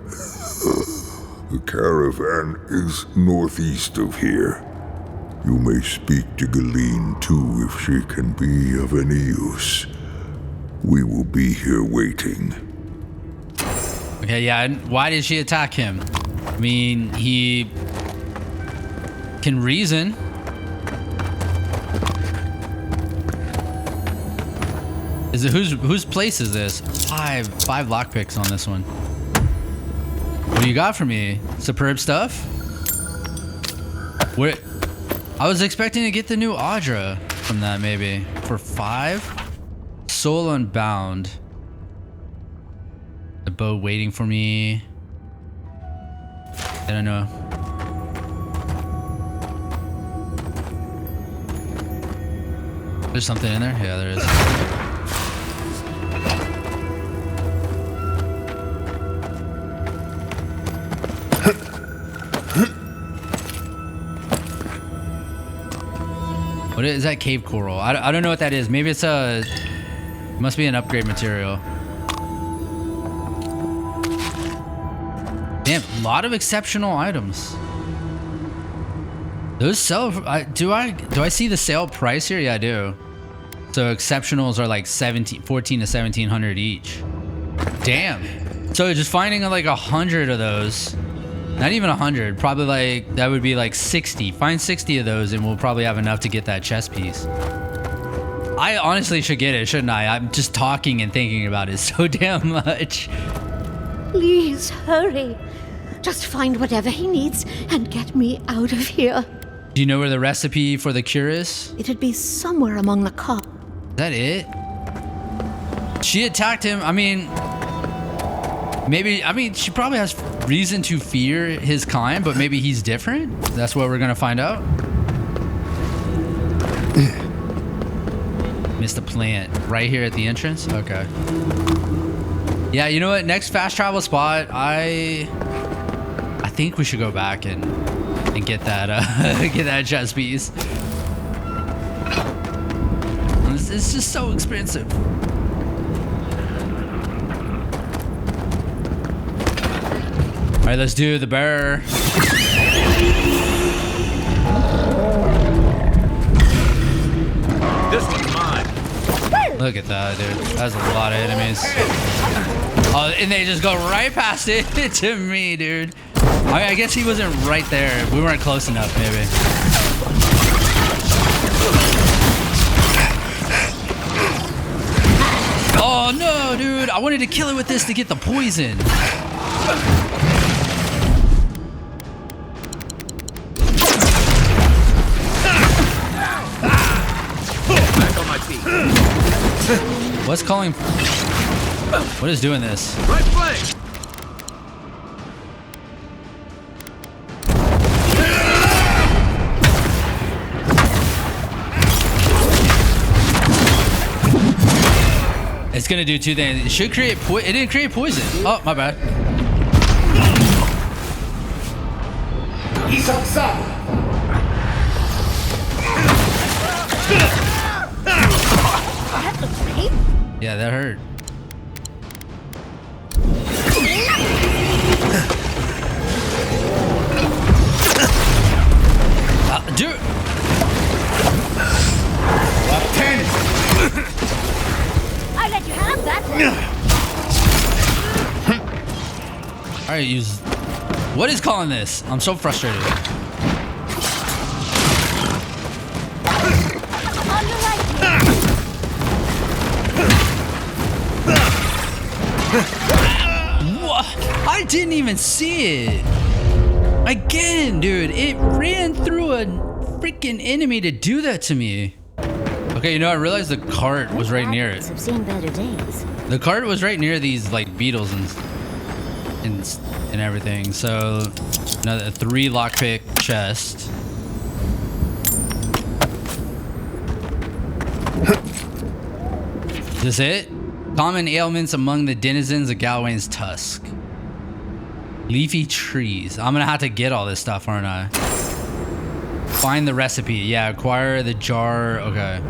The caravan is northeast of here. You may speak to Galawain too if she can be of any use. We will be here waiting. Okay, yeah, why did she attack him? I mean, he can reason. Is it whose place is this? Five lockpicks on this one. What do you got for me? Superb stuff? What? I was expecting to get the new Audra from that maybe. For 5? Soul Unbound. The bow waiting for me. I don't know. There's something in there? Yeah, there is. What is that? Cave coral? I don't know what that is. Maybe it's a... It must be an upgrade material. Damn, a lot of exceptional items. Those sell. Do I see the sale price here? Yeah, I do. So exceptionals are like 14 to 1700 each. Damn. So just finding like 100 of those. Not even 100. Probably like that would be like 60. Find 60 of those, and we'll probably have enough to get that chest piece. I honestly should get it, shouldn't I? I'm just talking and thinking about it so damn much. Please hurry. Just find whatever he needs and get me out of here. Do you know where the recipe for the cure is? It'd be somewhere among the cop. Is that it? She attacked him. I mean, maybe, she probably has reason to fear his kind, but maybe he's different. That's what we're gonna find out. Missed a plant right here at the entrance. Okay. Yeah, you know what? Next fast travel spot, I think we should go back and get that get that chest piece. It's just so expensive. All right, let's do the bear. This one's mine. Look at that, dude. That's a lot of enemies. Oh, and they just go right past it to me, dude. I guess he wasn't right there. We weren't close enough, maybe. Oh no, dude! I wanted to kill it with this to get the poison. Back on my feet. What's calling? What is doing this? Right flank. It's gonna do two things. It should create it didn't create poison. Oh, my bad. That looks painful. Yeah, that hurt. Dude. I let you have that. All right, use. What is calling this? I'm so frustrated. On your right. What? I didn't even see it. Again, dude, it ran through a freaking enemy to do that to me. Okay, you know, I realized the cart was right near it. I've seen better days. The cart was right near these like beetles and everything. So another 3 lockpick chest. Is this it? Common ailments among the denizens of Galawain's Tusk. Leafy trees. I'm gonna have to get all this stuff, aren't I? Find the recipe. Yeah, acquire the jar. Okay.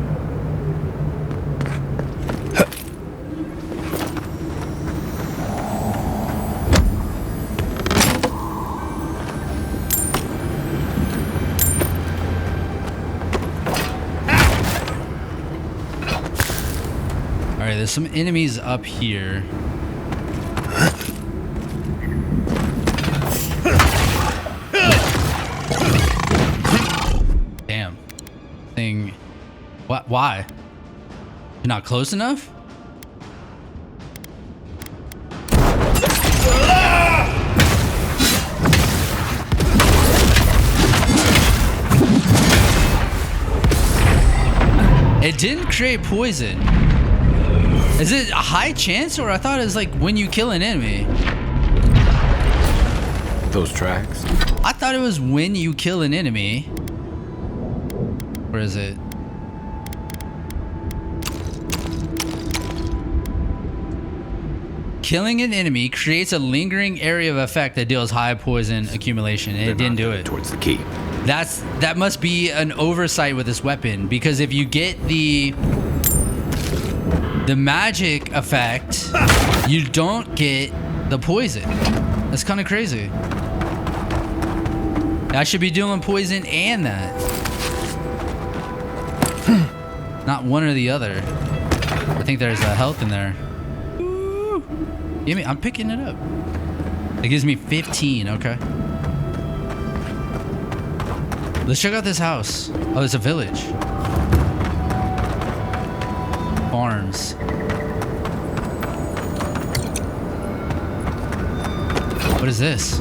All right, there's some enemies up here. Damn. Thing. What? Why? You're not close enough? It didn't create poison. Is it a high chance, or I thought it was like when you kill an enemy? Those tracks? I thought it was when you kill an enemy. Where is it? Killing an enemy creates a lingering area of effect that deals high poison accumulation, and it didn't do it. Towards the key. That must be an oversight with this weapon, because if you get the magic effect, you don't get the poison. That's kind of crazy. I should be doing poison and that. Not one or the other. I think there's a health in there. Ooh. Give me, I'm picking it up. It gives me 15, okay. Let's check out this house. Oh, it's a village. Farms. What is this?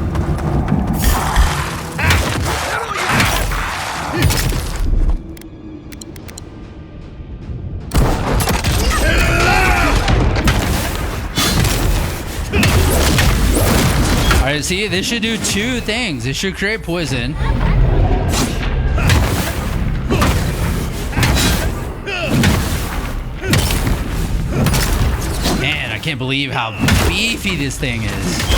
Alright, see, this should do two things. It should create poison. Man, I can't believe how beefy this thing is.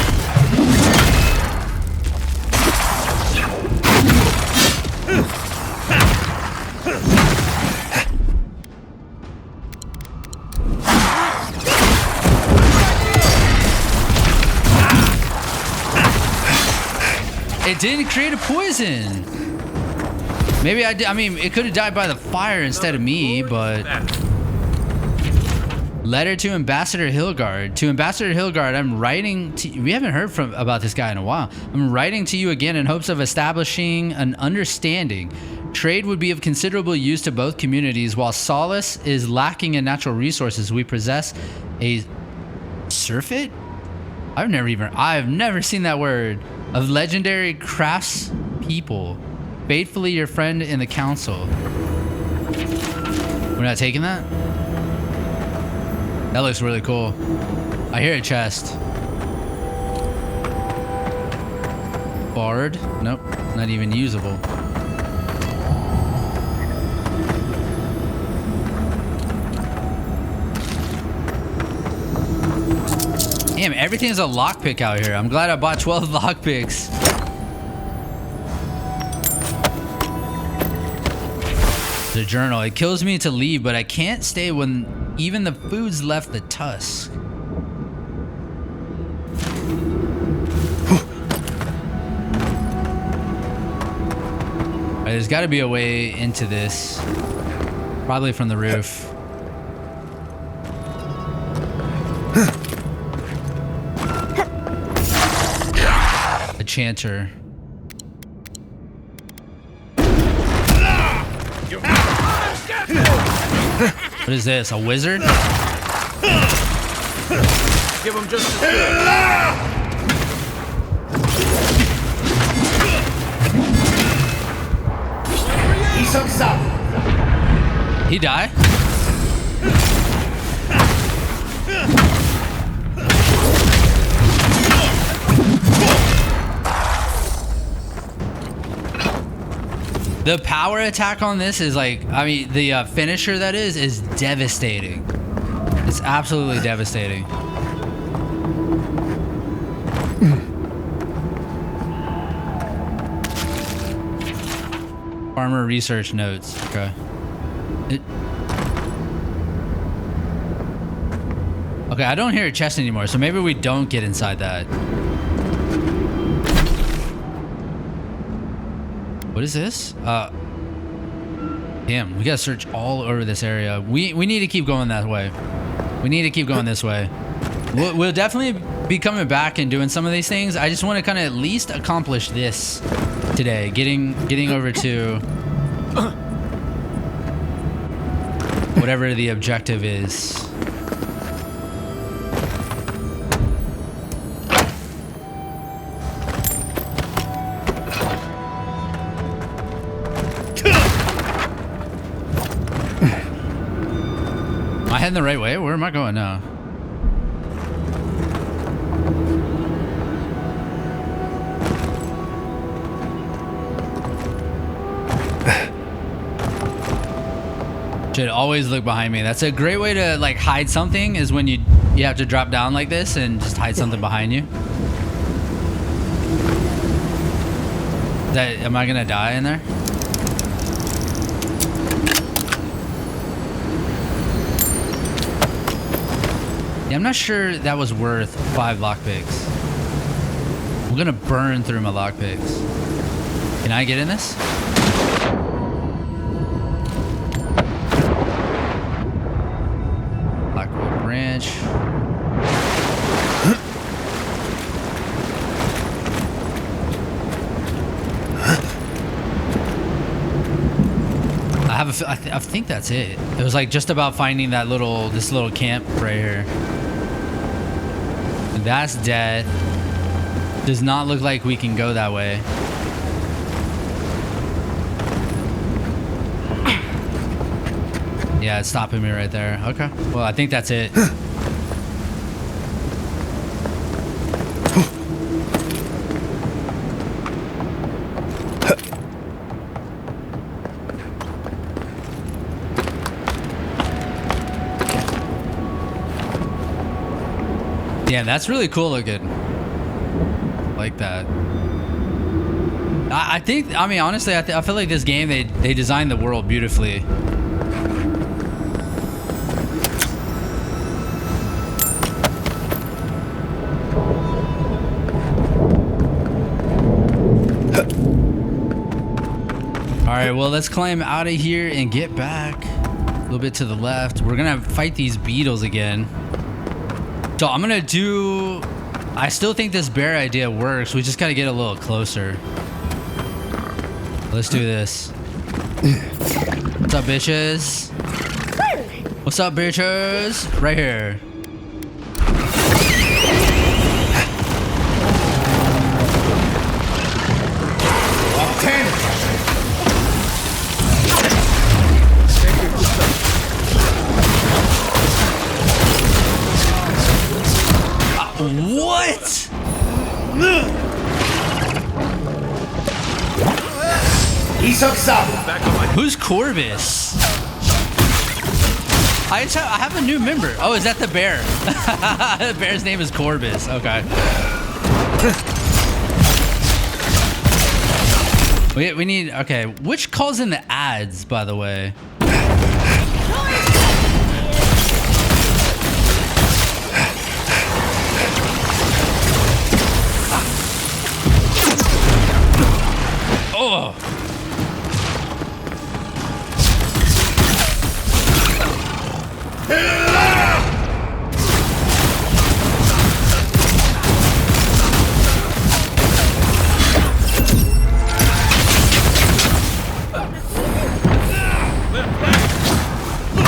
It didn't create a poison. Maybe I did. I mean, it could have died by the fire instead of me, but. Letter to Ambassador Hilgard. To Ambassador Hilgard, I'm writing to. We haven't heard about this guy in a while. I'm writing to you again in hopes of establishing an understanding. Trade would be of considerable use to both communities. While Solace is lacking in natural resources, we possess a surfeit? I've never seen that word. Of legendary crafts people. Faithfully your friend in the council. We're not taking that? That looks really cool. I hear a chest. Bard? Nope, not even usable. Damn, everything's a lockpick out here. I'm glad I bought 12 lockpicks. The journal. It kills me to leave, but I can't stay when even the food's left the tusk. Alright, there's got to be a way into this. Probably from the roof. A chanter. What is this? A wizard? Give him just as good. He died? The power attack on this is like, I mean, the finisher that is devastating. It's absolutely devastating. Farmer research notes. Okay. Okay, I don't hear a chest anymore, so maybe we don't get inside that. What is this? Damn, we gotta search all over this area. We need to keep going that way. We need to keep going this way. We'll definitely be coming back and doing some of these things. I just want to kind of at least accomplish this today. Getting over to whatever the objective is. Am I heading the right way? Where am I going now? Should always look behind me. That's a great way to like hide something, is when you have to drop down like this and just hide something behind you. Am I gonna die in there? Yeah, I'm not sure that was worth 5 lockpicks. I'm gonna burn through my lockpicks. Can I get in this? Blackwood branch. I think that's it. It was like just about finding that this little camp right here. And that's dead. Does not look like we can go that way. Yeah, it's stopping me right there. Okay. Well, I think that's it. Yeah, that's really cool looking. Like that. I think, I mean, honestly, I feel like this game, they designed the world beautifully. Alright, well, let's climb out of here and get back. A little bit to the left. We're gonna fight these beetles again. So I'm gonna do... I still think this bear idea works. We just gotta get a little closer. Let's do this. What's up, bitches? What's up, bitches? Right here. What? Who's Corvus? I have a new member. Oh, is that the bear? The bear's name is Corvus. Okay. We need... Okay, which calls in the ads, by the way? Oh.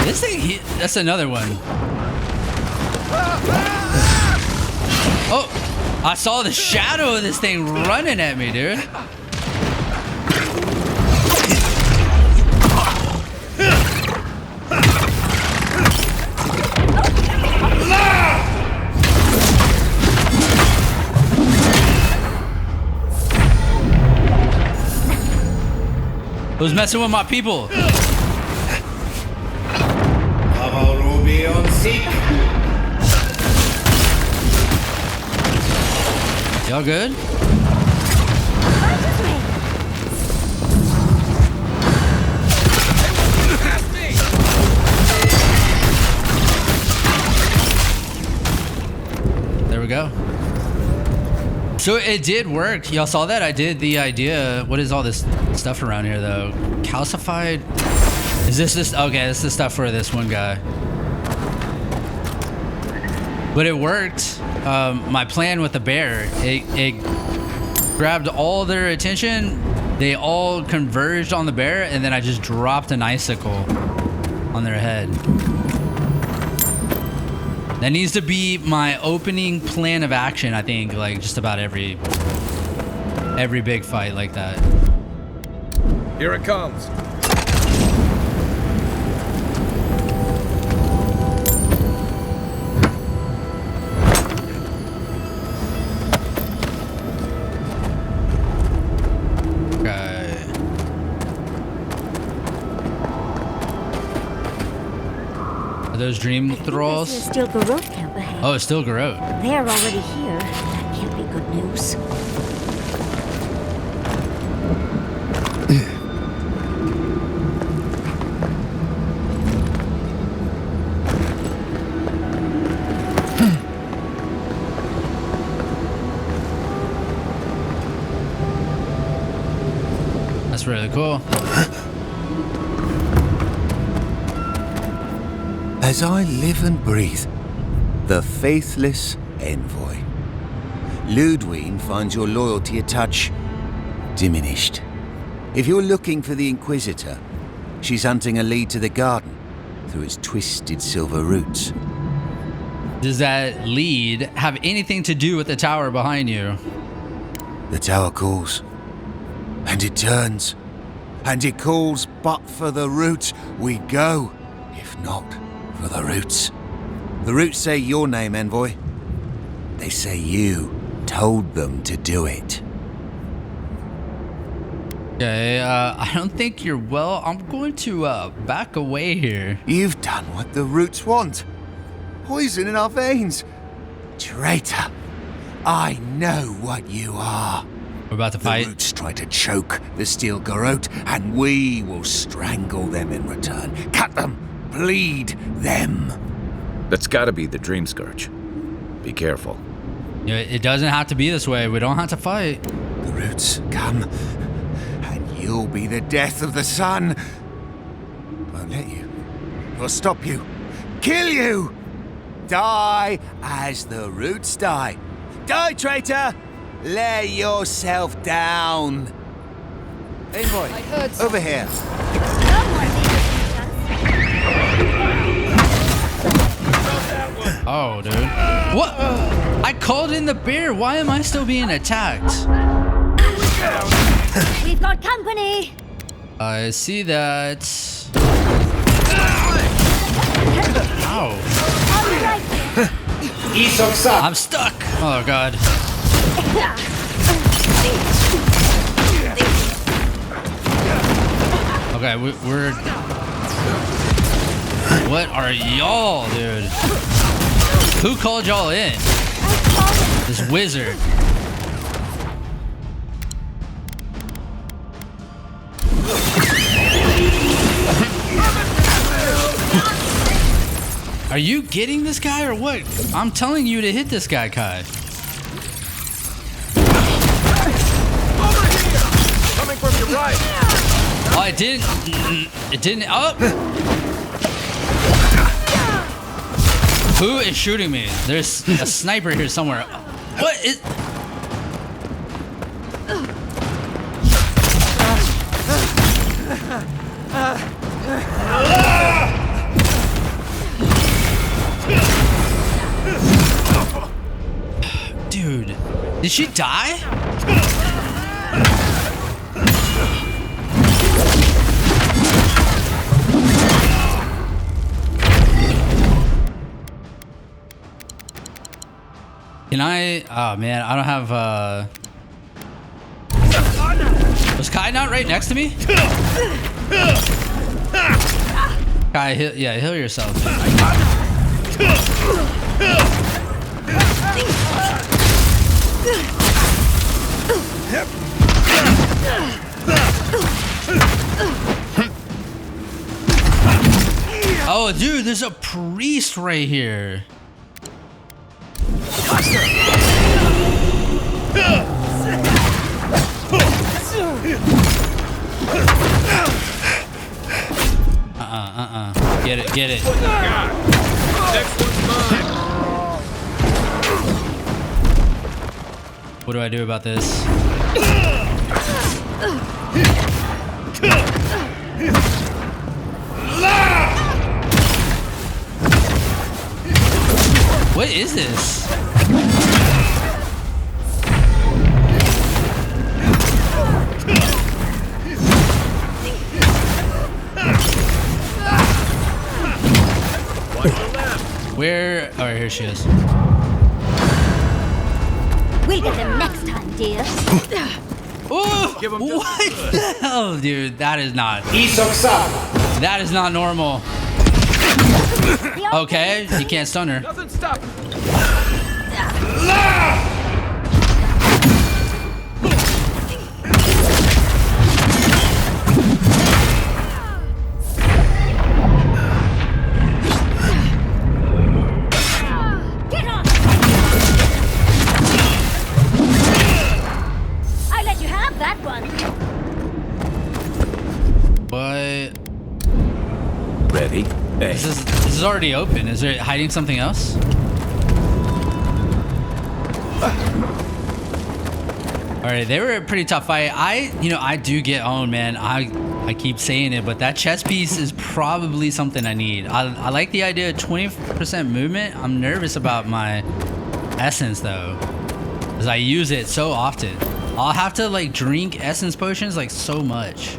This thing, that's another one. Oh, I saw the shadow of this thing running at me, dude. Who's messing with my people? Y'all good? There we go. So it did work. Y'all saw that? I did the idea. What is all this stuff around here, though? Calcified? Is this? Okay, this is the stuff for this one guy. But it worked. My plan with the bear, it grabbed all their attention. They all converged on the bear, and then I just dropped an icicle on their head. That needs to be my opening plan of action, I think, like just about every big fight like that. Here it comes. Those dream thralls? This is still Garrote camp ahead. Oh, it's still Garrote. They're already here. That can't be good news. That's really cool. As I live and breathe, the faithless envoy. Ludwig finds your loyalty a touch diminished. If you're looking for the Inquisitor, she's hunting a lead to the garden through its twisted silver roots. Does that lead have anything to do with the tower behind you? The tower calls, and it turns, and it calls, but for the roots we go, if not for the roots. The roots say your name, envoy. They say you told them to do it. Okay, I don't think you're well. I'm going to back away here. You've done what the roots want. Poison in our veins. Traitor, I know what you are. We're about to fight. The roots try to choke the steel garrote, and we will strangle them in return. Cut them, bleed them. That's gotta be the Dream Scourge. Be careful. Yeah, it doesn't have to be this way. We don't have to fight. The roots come, and you'll be the death of the sun. Won't let you. We'll stop you. Kill you! Die as the roots die. Die, traitor! Lay yourself down. Envoy, over here. Oh, dude. What? I called in the bear. Why am I still being attacked? We've got company. I see that. Ow. I'm stuck. Oh, God. Okay, we're... What are y'all, dude? Who called y'all in? This wizard. Are you getting this guy or what? I'm telling you to hit this guy, Kai. Coming from your right. Oh, it didn't. It didn't. Oh. Who is shooting me? There's a sniper here somewhere. What is? Dude, did she die? Can I? Oh man, I don't have. Was Kai not right next to me? Kai, heal yourself. Oh, dude, there's a priest right here. Get it. Next one's mine. What do I do about this? What is this? Where? Oh, here she is. We'll get them next time, dear. Oh, what the hell, dude? That is not. That is not normal. Okay, you can't stun her. Nothing stop. Get on! I let you have that one. What? Ready? Hey. This is already open. Is it hiding something else? All right, they were a pretty tough fight. I do get owned, man. I keep saying it, but that chest piece is probably something I need. I like the idea of 20% movement. I'm nervous about my essence though, because I use it so often. I'll have to like drink essence potions like so much.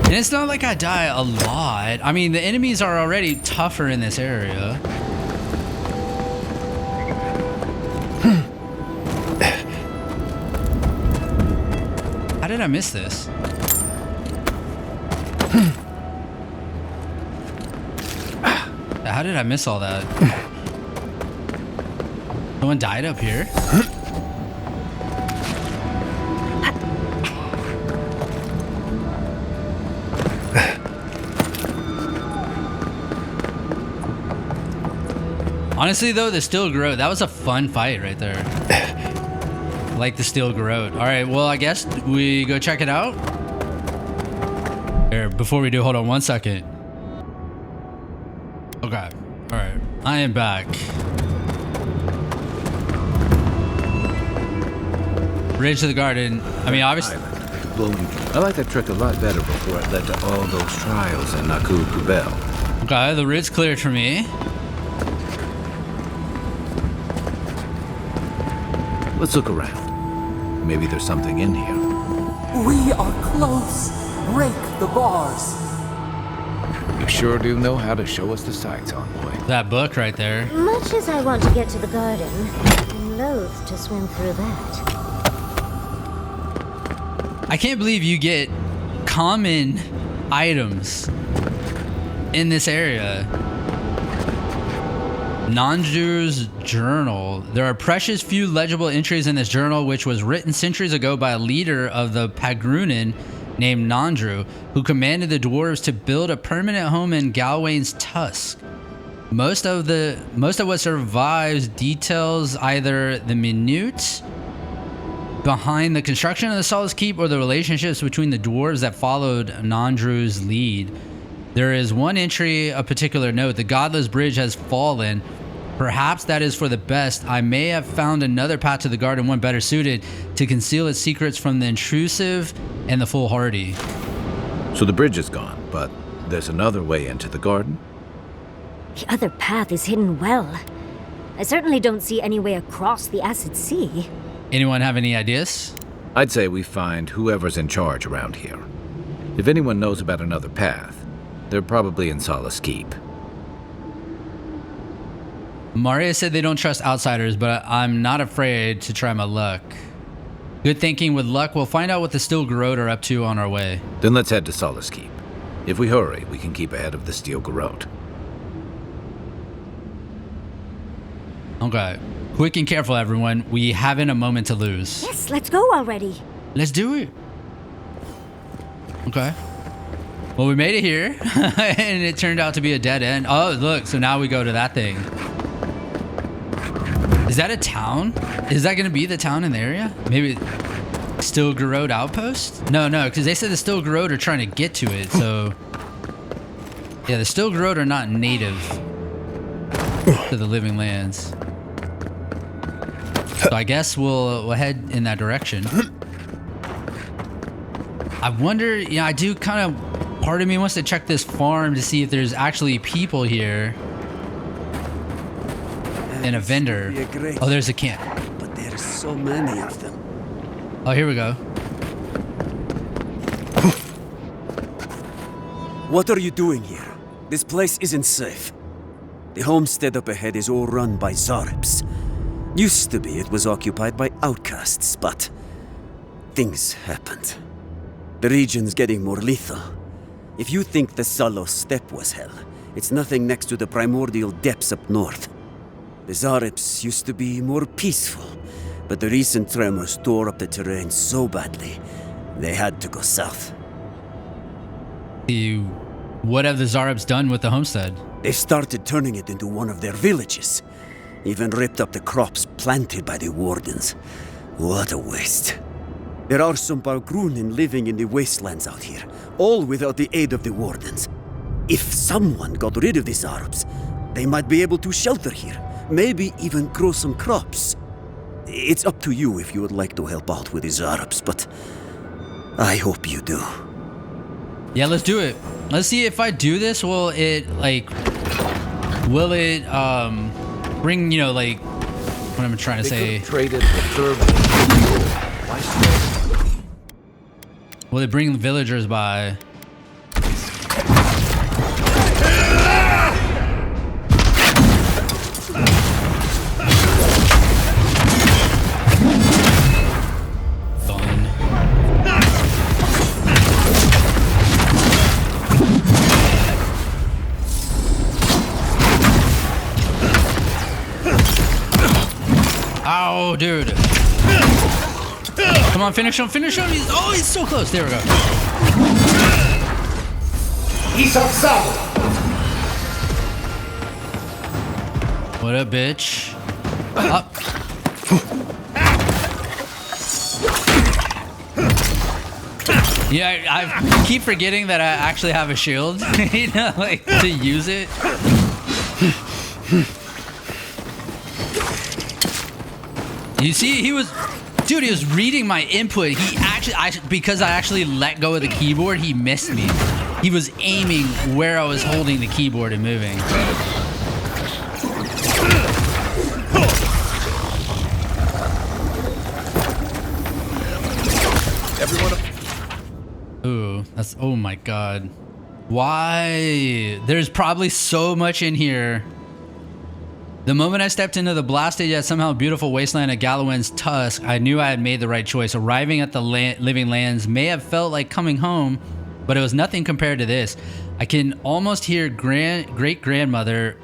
And it's not like I die a lot. I mean, the enemies are already tougher in this area. How did I miss this? How did I miss all that? Someone died up here? Honestly though, the Steel Garrote, that was a fun fight right there. Like the Steel Garrote. All right, well, I guess we go check it out. Here, before we do, hold on 1 second. Okay, all right, I am back. Bridge to the garden. I mean, obviously. I like that trick a lot better before it led to all those trials in Nakud Gubel. Okay, the ridge cleared for me. Let's look around. Maybe there's something in here. We are close. Break the bars. You sure do know how to show us the sights, Envoy. That book right there. Much as I want to get to the garden, I'm loath to swim through that. I can't believe you get common items in this area. Nandru's journal. There are precious few legible entries in this journal, which was written centuries ago by a leader of the Pagrunin named Nandru, who commanded the dwarves to build a permanent home in Galawain's Tusks. Most of what survives details either the minute behind the construction of the Solace Keep or the relationships between the dwarves that followed Nandru's lead. There is one entry of particular note. The godless bridge has fallen. Perhaps that is for the best. I may have found another path to the garden, one better suited to conceal its secrets from the intrusive and the foolhardy. So the bridge is gone, but there's another way into the garden? The other path is hidden well. I certainly don't see any way across the Acid Sea. Anyone have any ideas? I'd say we find whoever's in charge around here. If anyone knows about another path, they're probably in Solace Keep. Maria said they don't trust outsiders, but I'm not afraid to try my luck. Good thinking. With luck, we'll find out what the Steel Garrote are up to on our way. Then let's head to Solace Keep. If we hurry, we can keep ahead of the Steel Garrote. Okay. Quick and careful, everyone. We haven't a moment to lose. Yes, let's go already. Let's do it. Okay. Well, we made it here, and it turned out to be a dead end. Oh, look, so now we go to that thing. Is that a town? Is that going to be the town in the area? Maybe Steel Garrote Outpost? No, because they said the Steel Garrote are trying to get to it, so... Yeah, the Steel Garrote are not native to the Living Lands. So I guess we'll head in that direction. I wonder, I do kind of... Part of me wants to check this farm to see if there's actually people here. And a vendor. Oh, there's a camp. But there's so many of them. Oh, here we go. What are you doing here? This place isn't safe. The homestead up ahead is all run by Zaribs. Used to be it was occupied by outcasts, but things happened. The region's getting more lethal. If you think the Salos Steppe was hell, it's nothing next to the primordial depths up north. The Zaribs used to be more peaceful, but the recent tremors tore up the terrain so badly, they had to go south. What have the Zaribs done with the homestead? They started turning it into one of their villages. Even ripped up the crops planted by the wardens. What a waste. There are some Bargrunin living in the wastelands out here, all without the aid of the wardens. If someone got rid of the Zarubs, they might be able to shelter here, maybe even grow some crops. It's up to you if you would like to help out with the Zarubs, but I hope you do. Yeah, let's do it. Let's see if I do this, will it bring, you know, like, what I'm trying to say. Will it bring villagers by? Oh, dude. Come on, finish him, finish him. He's so close. There we go. What a bitch. Up. Yeah, I keep forgetting that I actually have a shield, you know, like, to use it. You see, he was reading my input. He actually, because I actually let go of the keyboard, he missed me. He was aiming where I was holding the keyboard and moving. Ooh, that's, oh my God. Why? There's probably so much in here. The moment I stepped into the blasted yet somehow beautiful wasteland of Galawain's Tusks, I knew I had made the right choice. Arriving at the living lands may have felt like coming home, but it was nothing compared to this. I can almost hear great-grandmother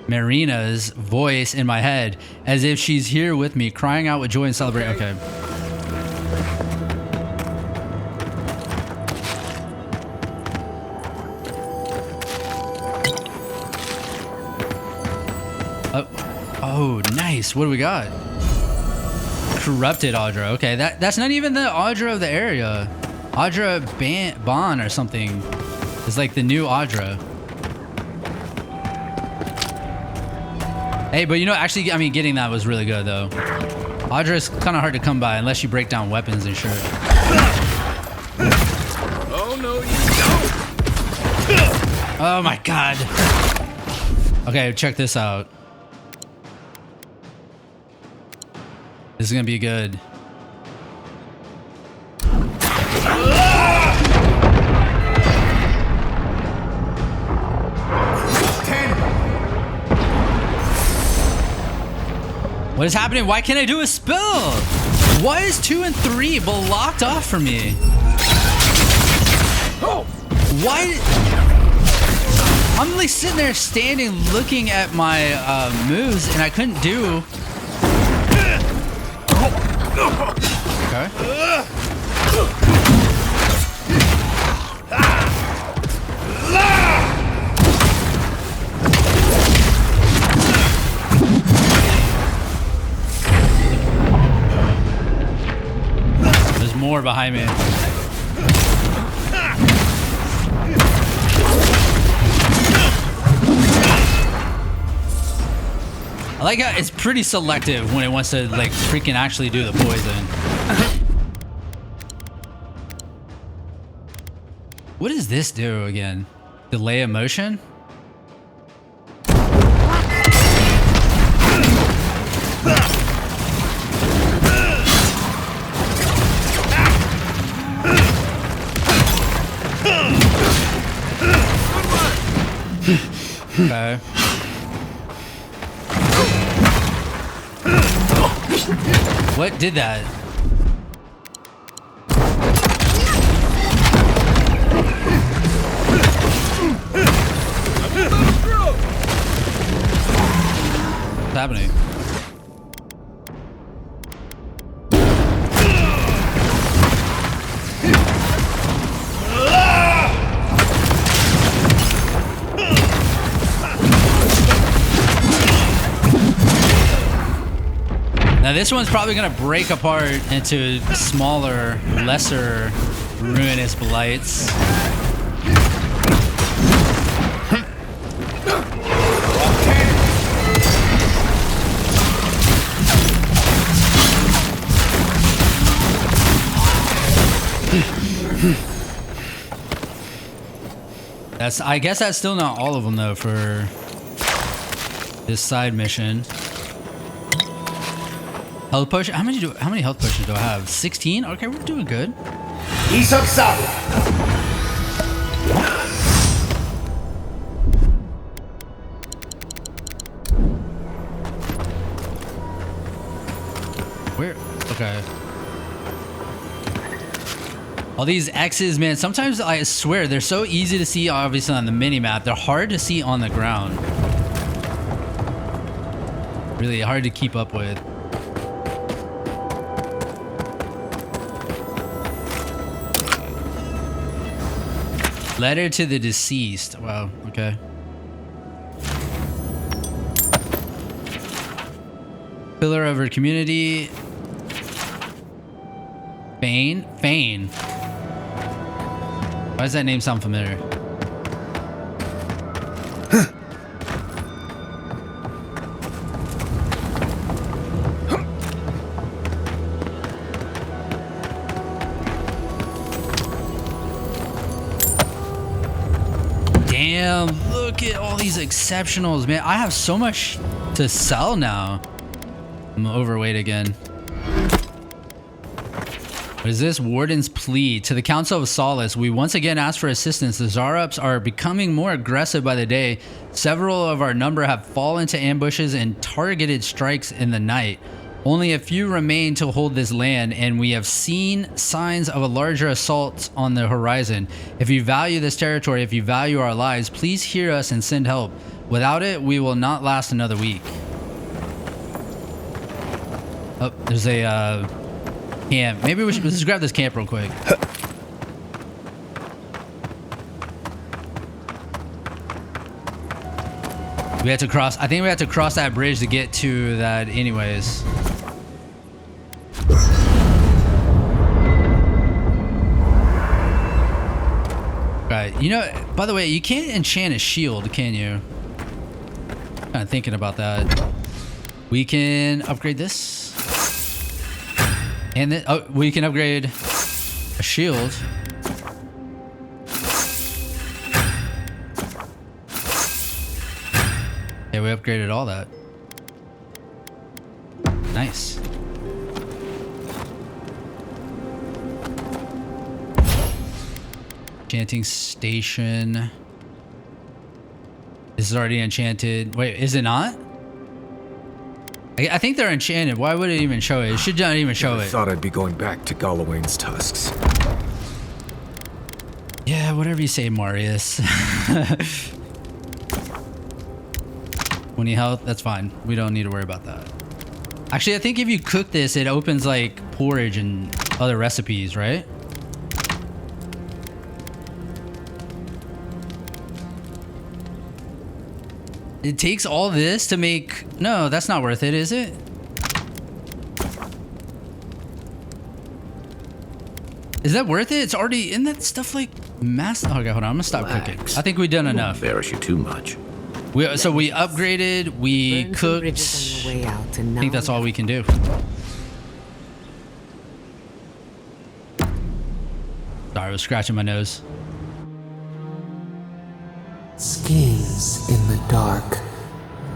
Marina's voice in my head, as if she's here with me, crying out with joy and celebrate. Okay. Oh, nice. What do we got? Corrupted Audra. Okay, that's not even the Audra of the area. Audra Ban or something. It's like the new Audra. Hey, but you know, actually, I mean, getting that was really good, though. Audra is kind of hard to come by unless you break down weapons and shit. Oh, no, you don't! Oh, my God. Okay, check this out. This is gonna be good. What is happening? Why can't I do a spell? Why is 2 and 3 blocked off for me? Why? I'm like sitting there standing looking at my moves and I couldn't do. Okay. There's more behind me. I like how it's pretty selective when it wants to like freaking actually do the poison. What does this do again? Delay of motion? Okay. What did that? What's happening? Now this one's probably gonna break apart into smaller, lesser ruinous blights. I guess that's still not all of them though for this side mission. Health potion. How many health potions do I have? 16? Okay, we're doing good. Where? Okay. All these X's, man, sometimes I swear they're so easy to see obviously on the mini-map. They're hard to see on the ground. Really hard to keep up with. Letter to the deceased. Wow, okay. Pillar of her community. Fane? Fane. Why does that name sound familiar? Damn, look at all these exceptionals, man. I have so much to sell now. I'm overweight again. What is this? Warden's plea. To the Council of Solace, we once again ask for assistance. The Zarups are becoming more aggressive by the day. Several of our number have fallen to ambushes and targeted strikes in the night. Only a few remain to hold this land, and we have seen signs of a larger assault on the horizon. If you value this territory, if you value our lives, please hear us and send help. Without it, we will not last another week. Oh, there's a camp. Maybe we should let's grab this camp real quick. We have to cross. I think we have to cross that bridge to get to that anyways. Right. You know, by the way, you can't enchant a shield, can you? Kind of thinking about that. We can upgrade this. And then, oh, we can upgrade a shield. Yeah, we upgraded all that. Nice. Enchanting station. This is already enchanted. Wait, is it not? I think they're enchanted. Why would it even show it? It should not even show it. I thought I'd be going back to Galawain's tusks. Yeah, whatever you say, Marius. 20 health, that's fine. We don't need to worry about that. Actually, I think if you cook this, it opens like porridge and other recipes, right? It takes all this to make... No, that's not worth it, is it? Is that worth it? It's already... Isn't that stuff like... mass... Okay, hold on. I'm gonna stop cooking. I think we've done enough. Embarrass you too much. So we upgraded, we cooked. I think that's all we can do. Sorry, I was scratching my nose. Schemes in the dark.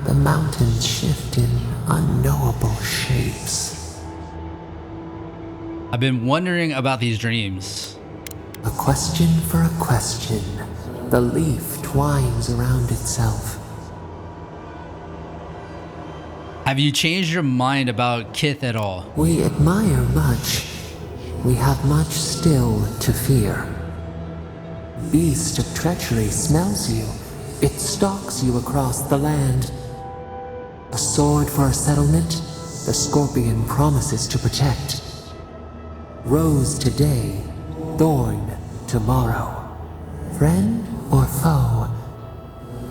The mountains shift in unknowable shapes. I've been wondering about these dreams. A question for a question. The leaf twines around itself. Have you changed your mind about Kith at all? We admire much. We have much still to fear. Beast of treachery smells you. It stalks you across the land. A sword for a settlement, the scorpion promises to protect. Rose today, thorn tomorrow. Friend or foe,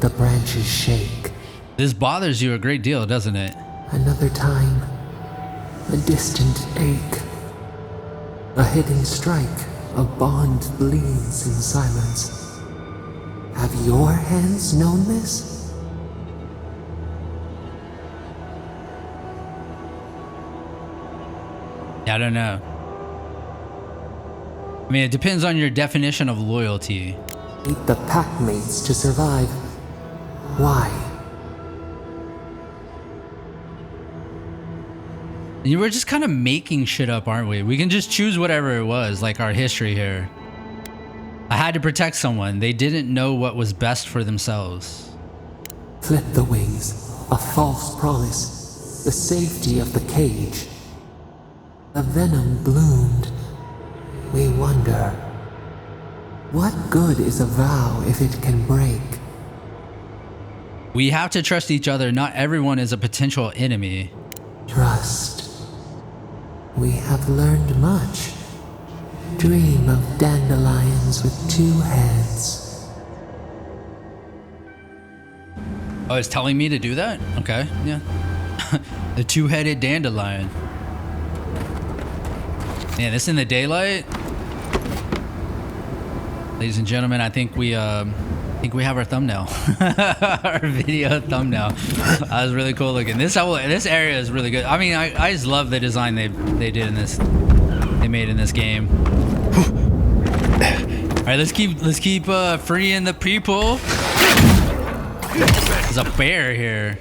the branches shake. This bothers you a great deal, doesn't it? Another time, a distant ache. A hidden strike, a bond bleeds in silence. Have your hands known this? I don't know. I mean, it depends on your definition of loyalty. Need the pack mates to survive. Why? You were just kind of making shit up, aren't we? We can just choose whatever it was, like our history here. I had to protect someone. They didn't know what was best for themselves. Flip the wings. A false promise. The safety of the cage. The venom bloomed. We wonder, what good is a vow if it can break? We have to trust each other. Not everyone is a potential enemy. Trust. We have learned much. Dream of dandelions with 2 heads. Oh, it's telling me to do that? Okay, yeah. The 2-headed dandelion. Man, this in the daylight. Ladies and gentlemen, I think we have our thumbnail. Our video thumbnail. That was really cool looking. This area is really good. I mean, I just love the design they did in this. They made in this game. All right, let's keep freeing the people. There's a bear here.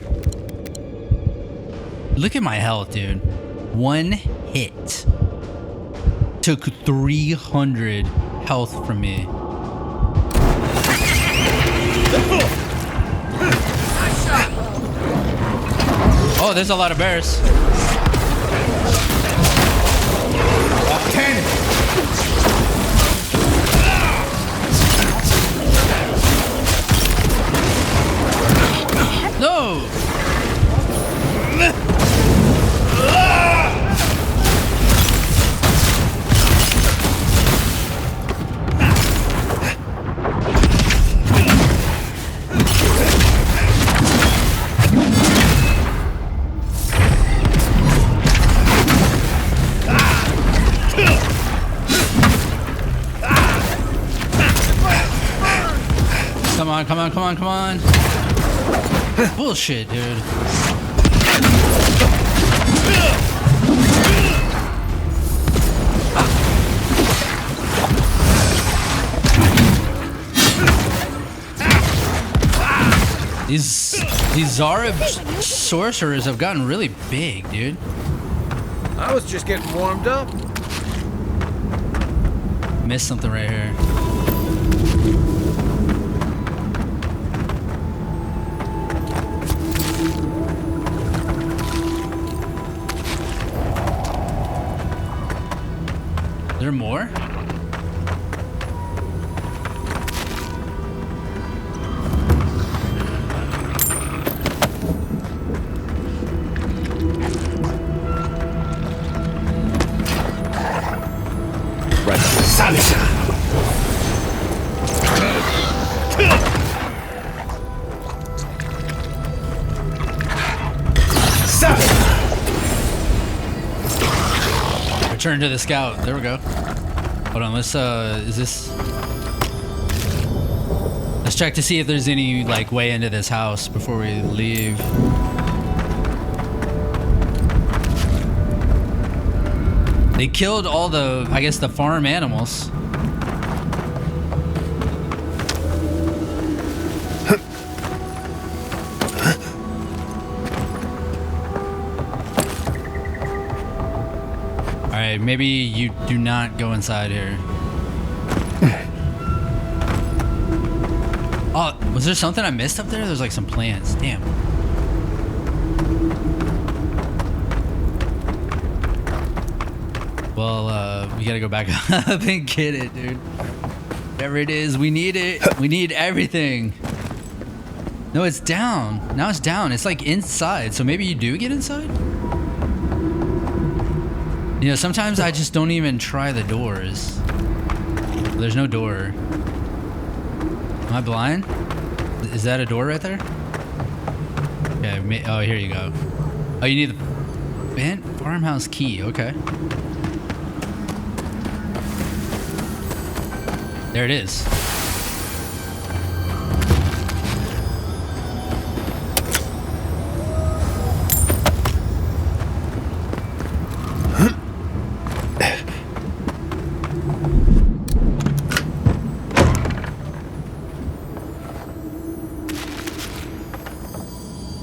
Look at my health, dude. 1 hit took 300 health from me. Oh, there's a lot of bears. 10. No. Come on. Bullshit, dude. These Zarab sorcerers have gotten really big, dude. I was just getting warmed up. Missed something right here. Is there more? Return to the scout. There we go. Hold on, let's let's check to see if there's any like way into this house before we leave. They killed all the, I guess, the farm animals. Alright, maybe you do not go inside here. Oh, was there something I missed up there? There's like some plants. Damn. Well, we gotta go back up and get it, dude. Whatever it is, we need it. We need everything. No, it's down. Now it's down. It's like inside. So maybe you do get inside? You know, sometimes I just don't even try the doors. There's no door. Am I blind? Is that a door right there? Okay, oh, here you go. Oh, you need the... Bent farmhouse key. Okay. There it is.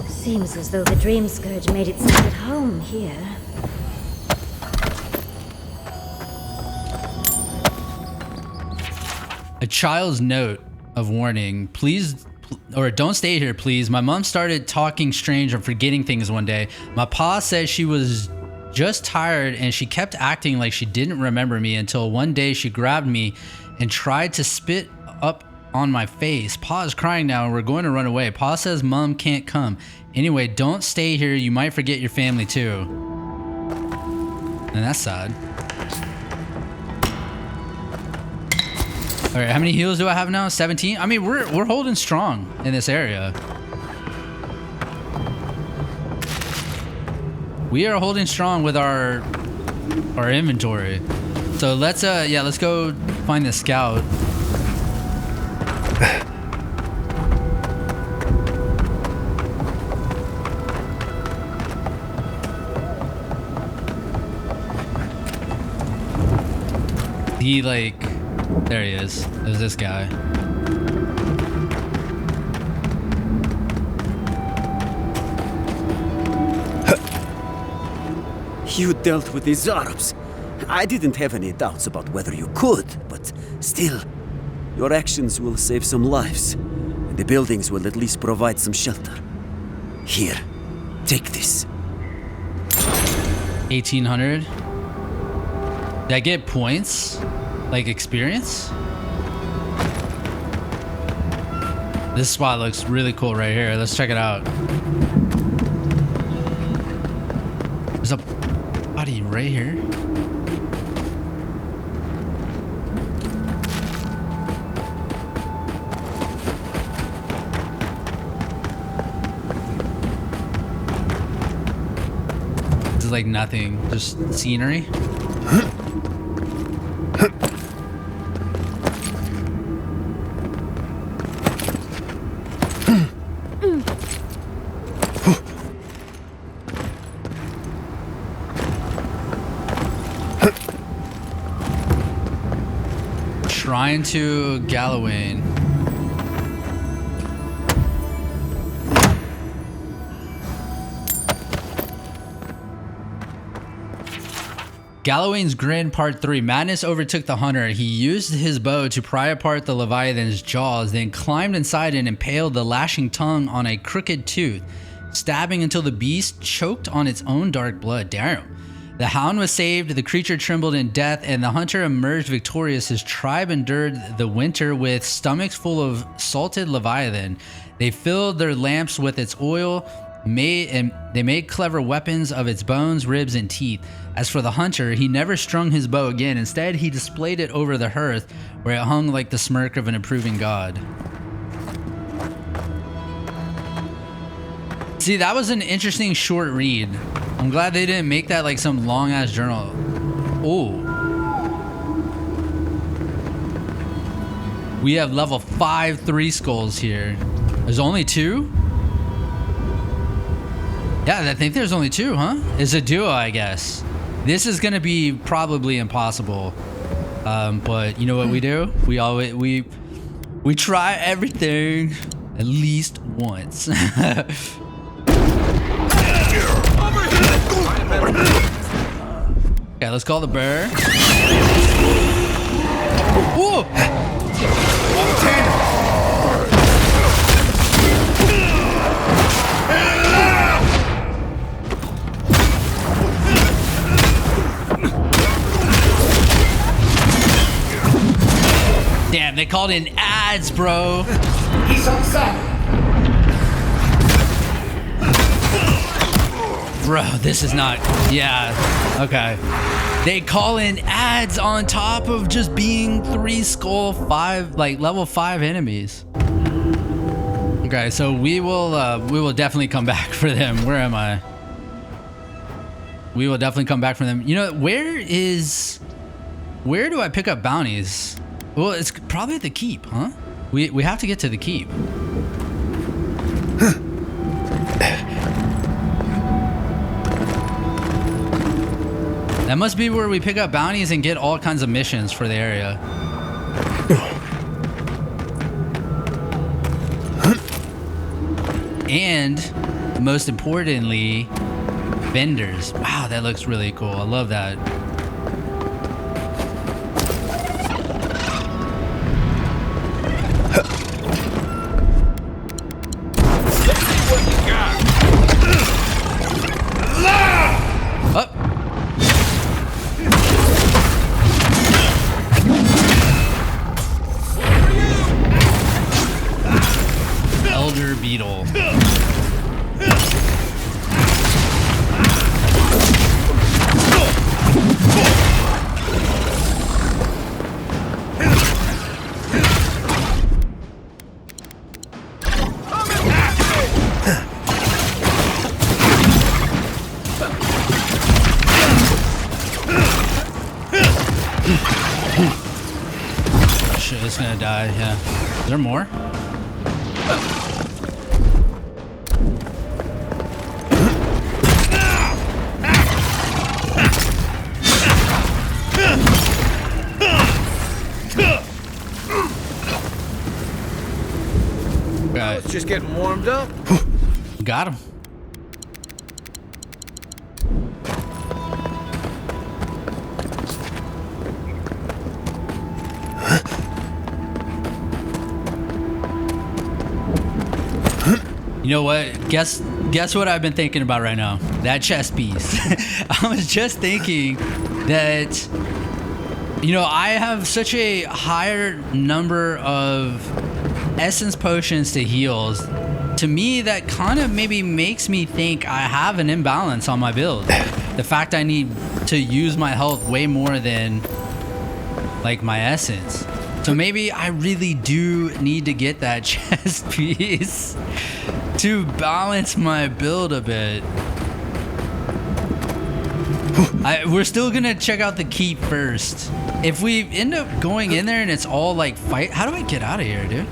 Seems as though the Dream Scourge made itself at home here. A child's note of warning. Please, or don't stay here, please. My mom started talking strange and forgetting things one day. My pa said she was just tired and she kept acting like she didn't remember me until one day she grabbed me and tried to spit up on my face. Pa is crying now and we're going to run away. Pa says mom can't come. Anyway, don't stay here. You might forget your family too. And that's sad. All right, how many heals do I have now? 17? I mean, we're holding strong in this area. We are holding strong with our inventory. So let's go find the scout. He like, there he is. There's this guy. You dealt with the Zarabs. I didn't have any doubts about whether you could, but still, your actions will save some lives, and the buildings will at least provide some shelter. Here, take this. 1800. Did I get points? Like experience? This spot looks really cool right here. Let's check it out. There's a body right here. This is like nothing, just scenery. Shrine to Galawain. Galawain's Grin Part 3. Madness overtook the hunter. He used his bow to pry apart the Leviathan's jaws, then climbed inside and impaled the lashing tongue on a crooked tooth, stabbing until the beast choked on its own dark blood. Damn. The hound was saved, the creature trembled in death, and the hunter emerged victorious. His tribe endured the winter with stomachs full of salted Leviathan. They filled their lamps with its oil, they made clever weapons of its bones, ribs, and teeth. As for the hunter, he never strung his bow again. Instead, he displayed it over the hearth, where it hung like the smirk of an approving god. See, that was an interesting short read. I'm glad they didn't make that like some long-ass journal. Oh. We have level 5 3 skulls here. There's only 2? Yeah, I think there's only 2, huh? It's a duo, I guess. This is gonna be probably impossible. But you know what we do? We try everything at least once. Okay, let's call the bear. Whoa! Damn, they called in ads, bro. He's upset. Bro, this is not, yeah, okay. They call in ads on top of just being 3 skull 5, like level 5 enemies. Okay, so we will definitely come back for them. Where am I? We will definitely come back from them. You know, where do I pick up bounties? Well, it's probably at the keep, huh? We have to get to the keep. That must be where we pick up bounties and get all kinds of missions for the area. And most importantly, vendors. Wow, that looks really cool. I love that. Elder beetle. Shit, it's gonna die, yeah. Is there more? It's just getting warmed up. Got him. You know what? Guess what I've been thinking about right now? That chest piece. I was just thinking that, you know, I have such a higher number of essence potions to heals. To me, that kind of maybe makes me think I have an imbalance on my build. The fact I need to use my health way more than like my essence. So maybe I really do need to get that chest piece to balance my build a bit. We're still gonna check out the keep first. If we end up going in there and it's all like fight, how do I get out of here, dude?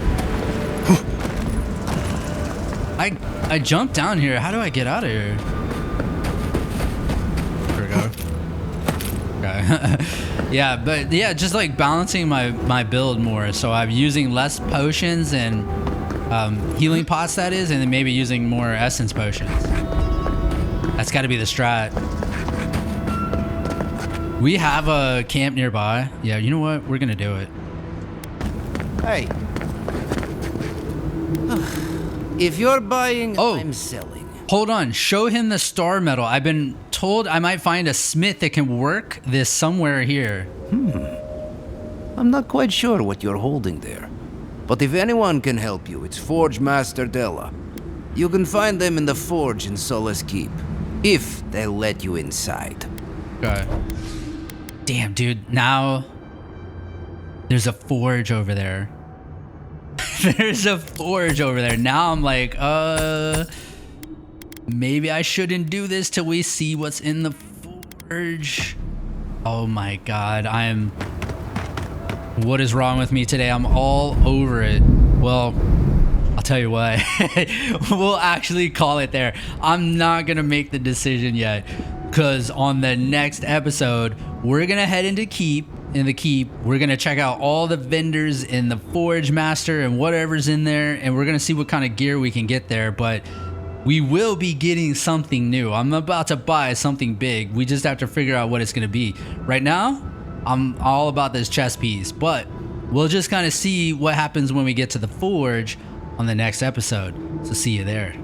I jumped down here. How do I get out of here? There we go. Okay. Yeah, but yeah, just like balancing my build more. So I'm using less potions and healing pots, that is, and then maybe using more essence potions. That's got to be the strat. We have a camp nearby. Yeah, you know what? We're gonna do it. Hey. If you're buying, I'm selling. Hold on. Show him the star medal. I've been told I might find a smith that can work this somewhere here. I'm not quite sure what you're holding there. But if anyone can help you, it's Forge Master Della. You can find them in the forge in Solace Keep, if they'll let you inside. Okay. Damn, dude. Now there's a forge over there. There's a forge over there. Now I'm like, maybe I shouldn't do this till we see what's in the forge. Oh my god, what is wrong with me today? I'm all over it. Well, I'll tell you what. We'll actually call it there. I'm not gonna make the decision yet, because on the next episode, we're gonna head into Keep. In the Keep, we're gonna check out all the vendors in the Forge Master and whatever's in there, and we're gonna see what kind of gear we can get there. But we will be getting something new. I'm about to buy something big. We just have to figure out what it's gonna be. Right now, I'm all about this chest piece, but we'll just kind of see what happens when we get to the Forge on the next episode. So see you there.